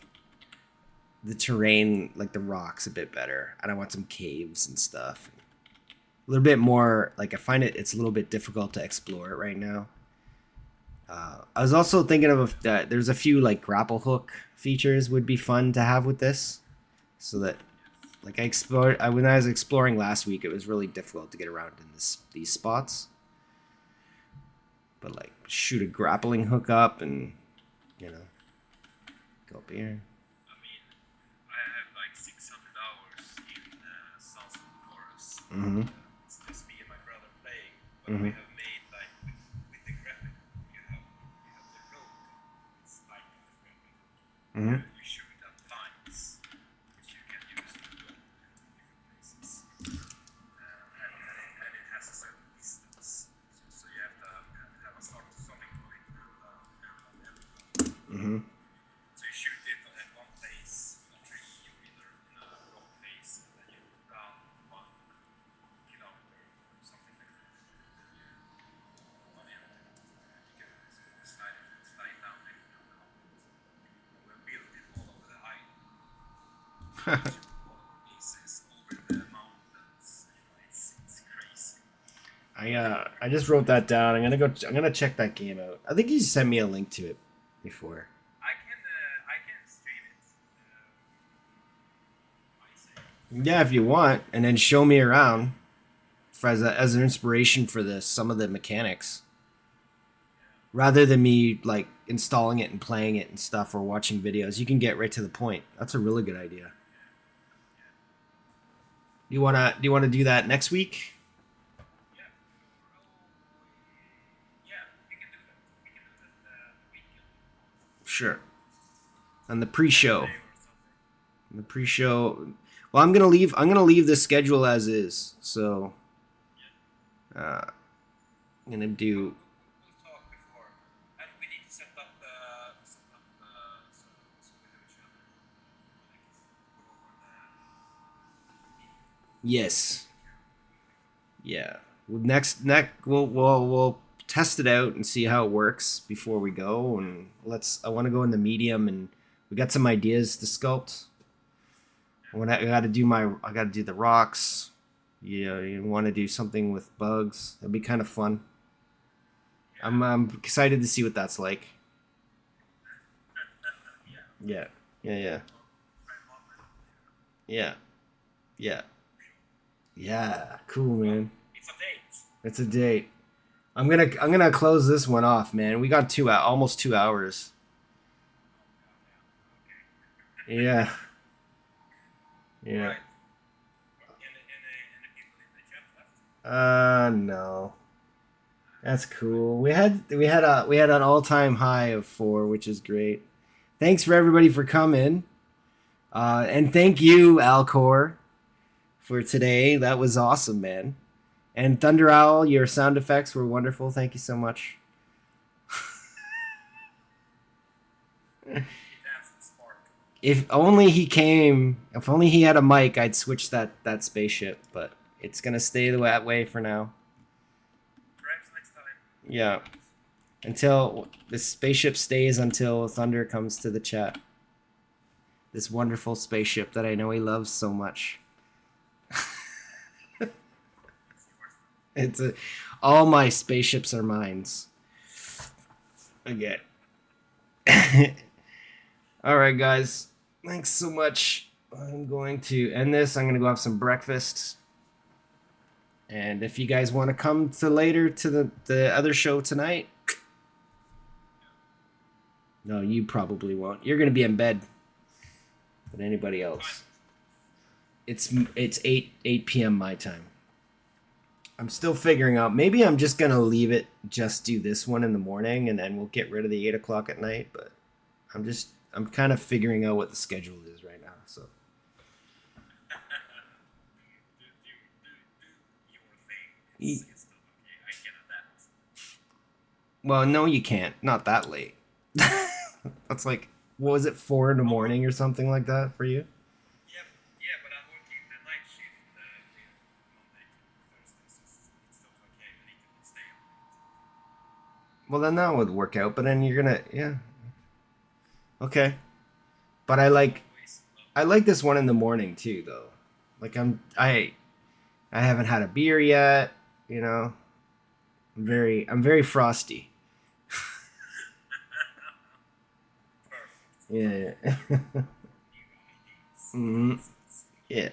Speaker 1: the terrain, like the rocks, a bit better, and I want some caves and stuff. A little bit more like I find it's a little bit difficult to explore it right now. I was also thinking of that there's a few like grapple hook features would be fun to have with this, so that like when I was exploring last week, it was really difficult to get around in these spots. But like shoot a grappling hook up and you know go up here.
Speaker 2: I mean, I have like 600 hours in Sons of the Forest.
Speaker 1: Mm-hmm.
Speaker 2: It's just me and my brother playing, but
Speaker 1: Mm-hmm.
Speaker 2: we have made like with the graphic, you have the road. It's like the graphic.
Speaker 1: Mm-hmm.
Speaker 2: You shoot at times, which you can use to go to different places. And it has a certain distance, so you have to have a starting point and an end point.
Speaker 1: Mm-hmm.
Speaker 2: So you shoot it at one place, in a tree, or either in a rock face, and then you run 1 kilometer or something like that. And you can slide down it and up it. We built it all over the island. Shoot all our bases over the mountains. It's crazy.
Speaker 1: I just wrote that down. I'm gonna check that game out. I think you sent me a link to it before.
Speaker 2: I can stream it. I say.
Speaker 1: Yeah, if you want, and then show me around for as an inspiration for some of the mechanics, rather than me like installing it and playing it and stuff or watching videos. You can get right to the point. That's a really good idea. Do you wanna do that next week?
Speaker 2: Yeah. Yeah, we can do that. We can do that weekend.
Speaker 1: Sure. On the pre-show.
Speaker 2: Day or something.
Speaker 1: The pre-show. Well, I'm gonna leave the schedule as is. So I'm gonna do.
Speaker 2: We'll talk before, and we need to set up so we have each other. Like go over the.
Speaker 1: Yes. Yeah. Well, next we'll test it out and see how it works before we go. And I want to go in the medium, and we got some ideas to sculpt. I got to do the rocks. Yeah, you want to do something with bugs. It'd be kind of fun. I'm excited to see what that's like.
Speaker 2: Yeah.
Speaker 1: Yeah. Yeah. Yeah. Yeah. Cool, man.
Speaker 2: It's a date.
Speaker 1: It's a date. I'm gonna close this one off, man. We got almost 2 hours.
Speaker 2: Okay.
Speaker 1: Yeah. Yeah.
Speaker 2: Right. Any people in the chat left?
Speaker 1: No. That's cool. We had an all-time high of 4, which is great. Thanks for everybody for coming. And thank you, Alcor, for today. That was awesome, man. And Thunder Owl, your sound effects were wonderful. Thank you so much.
Speaker 2: He danced the spark.
Speaker 1: If only he had a mic, I'd switch that spaceship, but it's gonna stay that way for now.
Speaker 2: Perhaps next time.
Speaker 1: Yeah. Until the spaceship stays until Thunder comes to the chat. This wonderful spaceship that I know he loves so much. All my spaceships are mines. Okay. All right, guys. Thanks so much. I'm going to end this. I'm going to go have some breakfast. And if you guys want to come to later to the other show tonight, no, you probably won't. You're going to be in bed. But anybody else, it's 8 p.m. my time. I'm still figuring out. Maybe I'm just gonna leave it. Just do this one in the morning, and then we'll get rid of the 8 o'clock at night. But I'm kind of figuring out what the schedule is right now. So
Speaker 2: do your thing. It's still okay. I can adapt.
Speaker 1: well, no, you can't. Not that late. That's like, what was it, 4 in the morning or something like that for you?
Speaker 2: Yeah, but I'm working the night shift Monday to Thursday, so it's still okay. I need to stay
Speaker 1: Well, then that would work out. But then you're gonna, yeah, okay. But I like this one in the morning too, though. Like I haven't had a beer yet. You know, I'm very frosty.
Speaker 2: Perfect.
Speaker 1: Yeah.
Speaker 2: New ideas.
Speaker 1: hmm
Speaker 2: It's
Speaker 1: Yeah.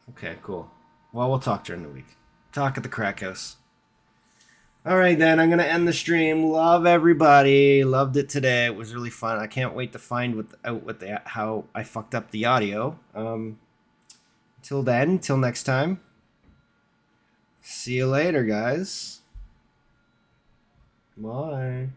Speaker 1: Okay. Cool. Well, we'll talk during the week. Talk at the crack house. All right, then I'm gonna end the stream. Love everybody. Loved it today. It was really fun. I can't wait to find out what the how I fucked up the audio. Till then, till next time. See you later, guys. Bye.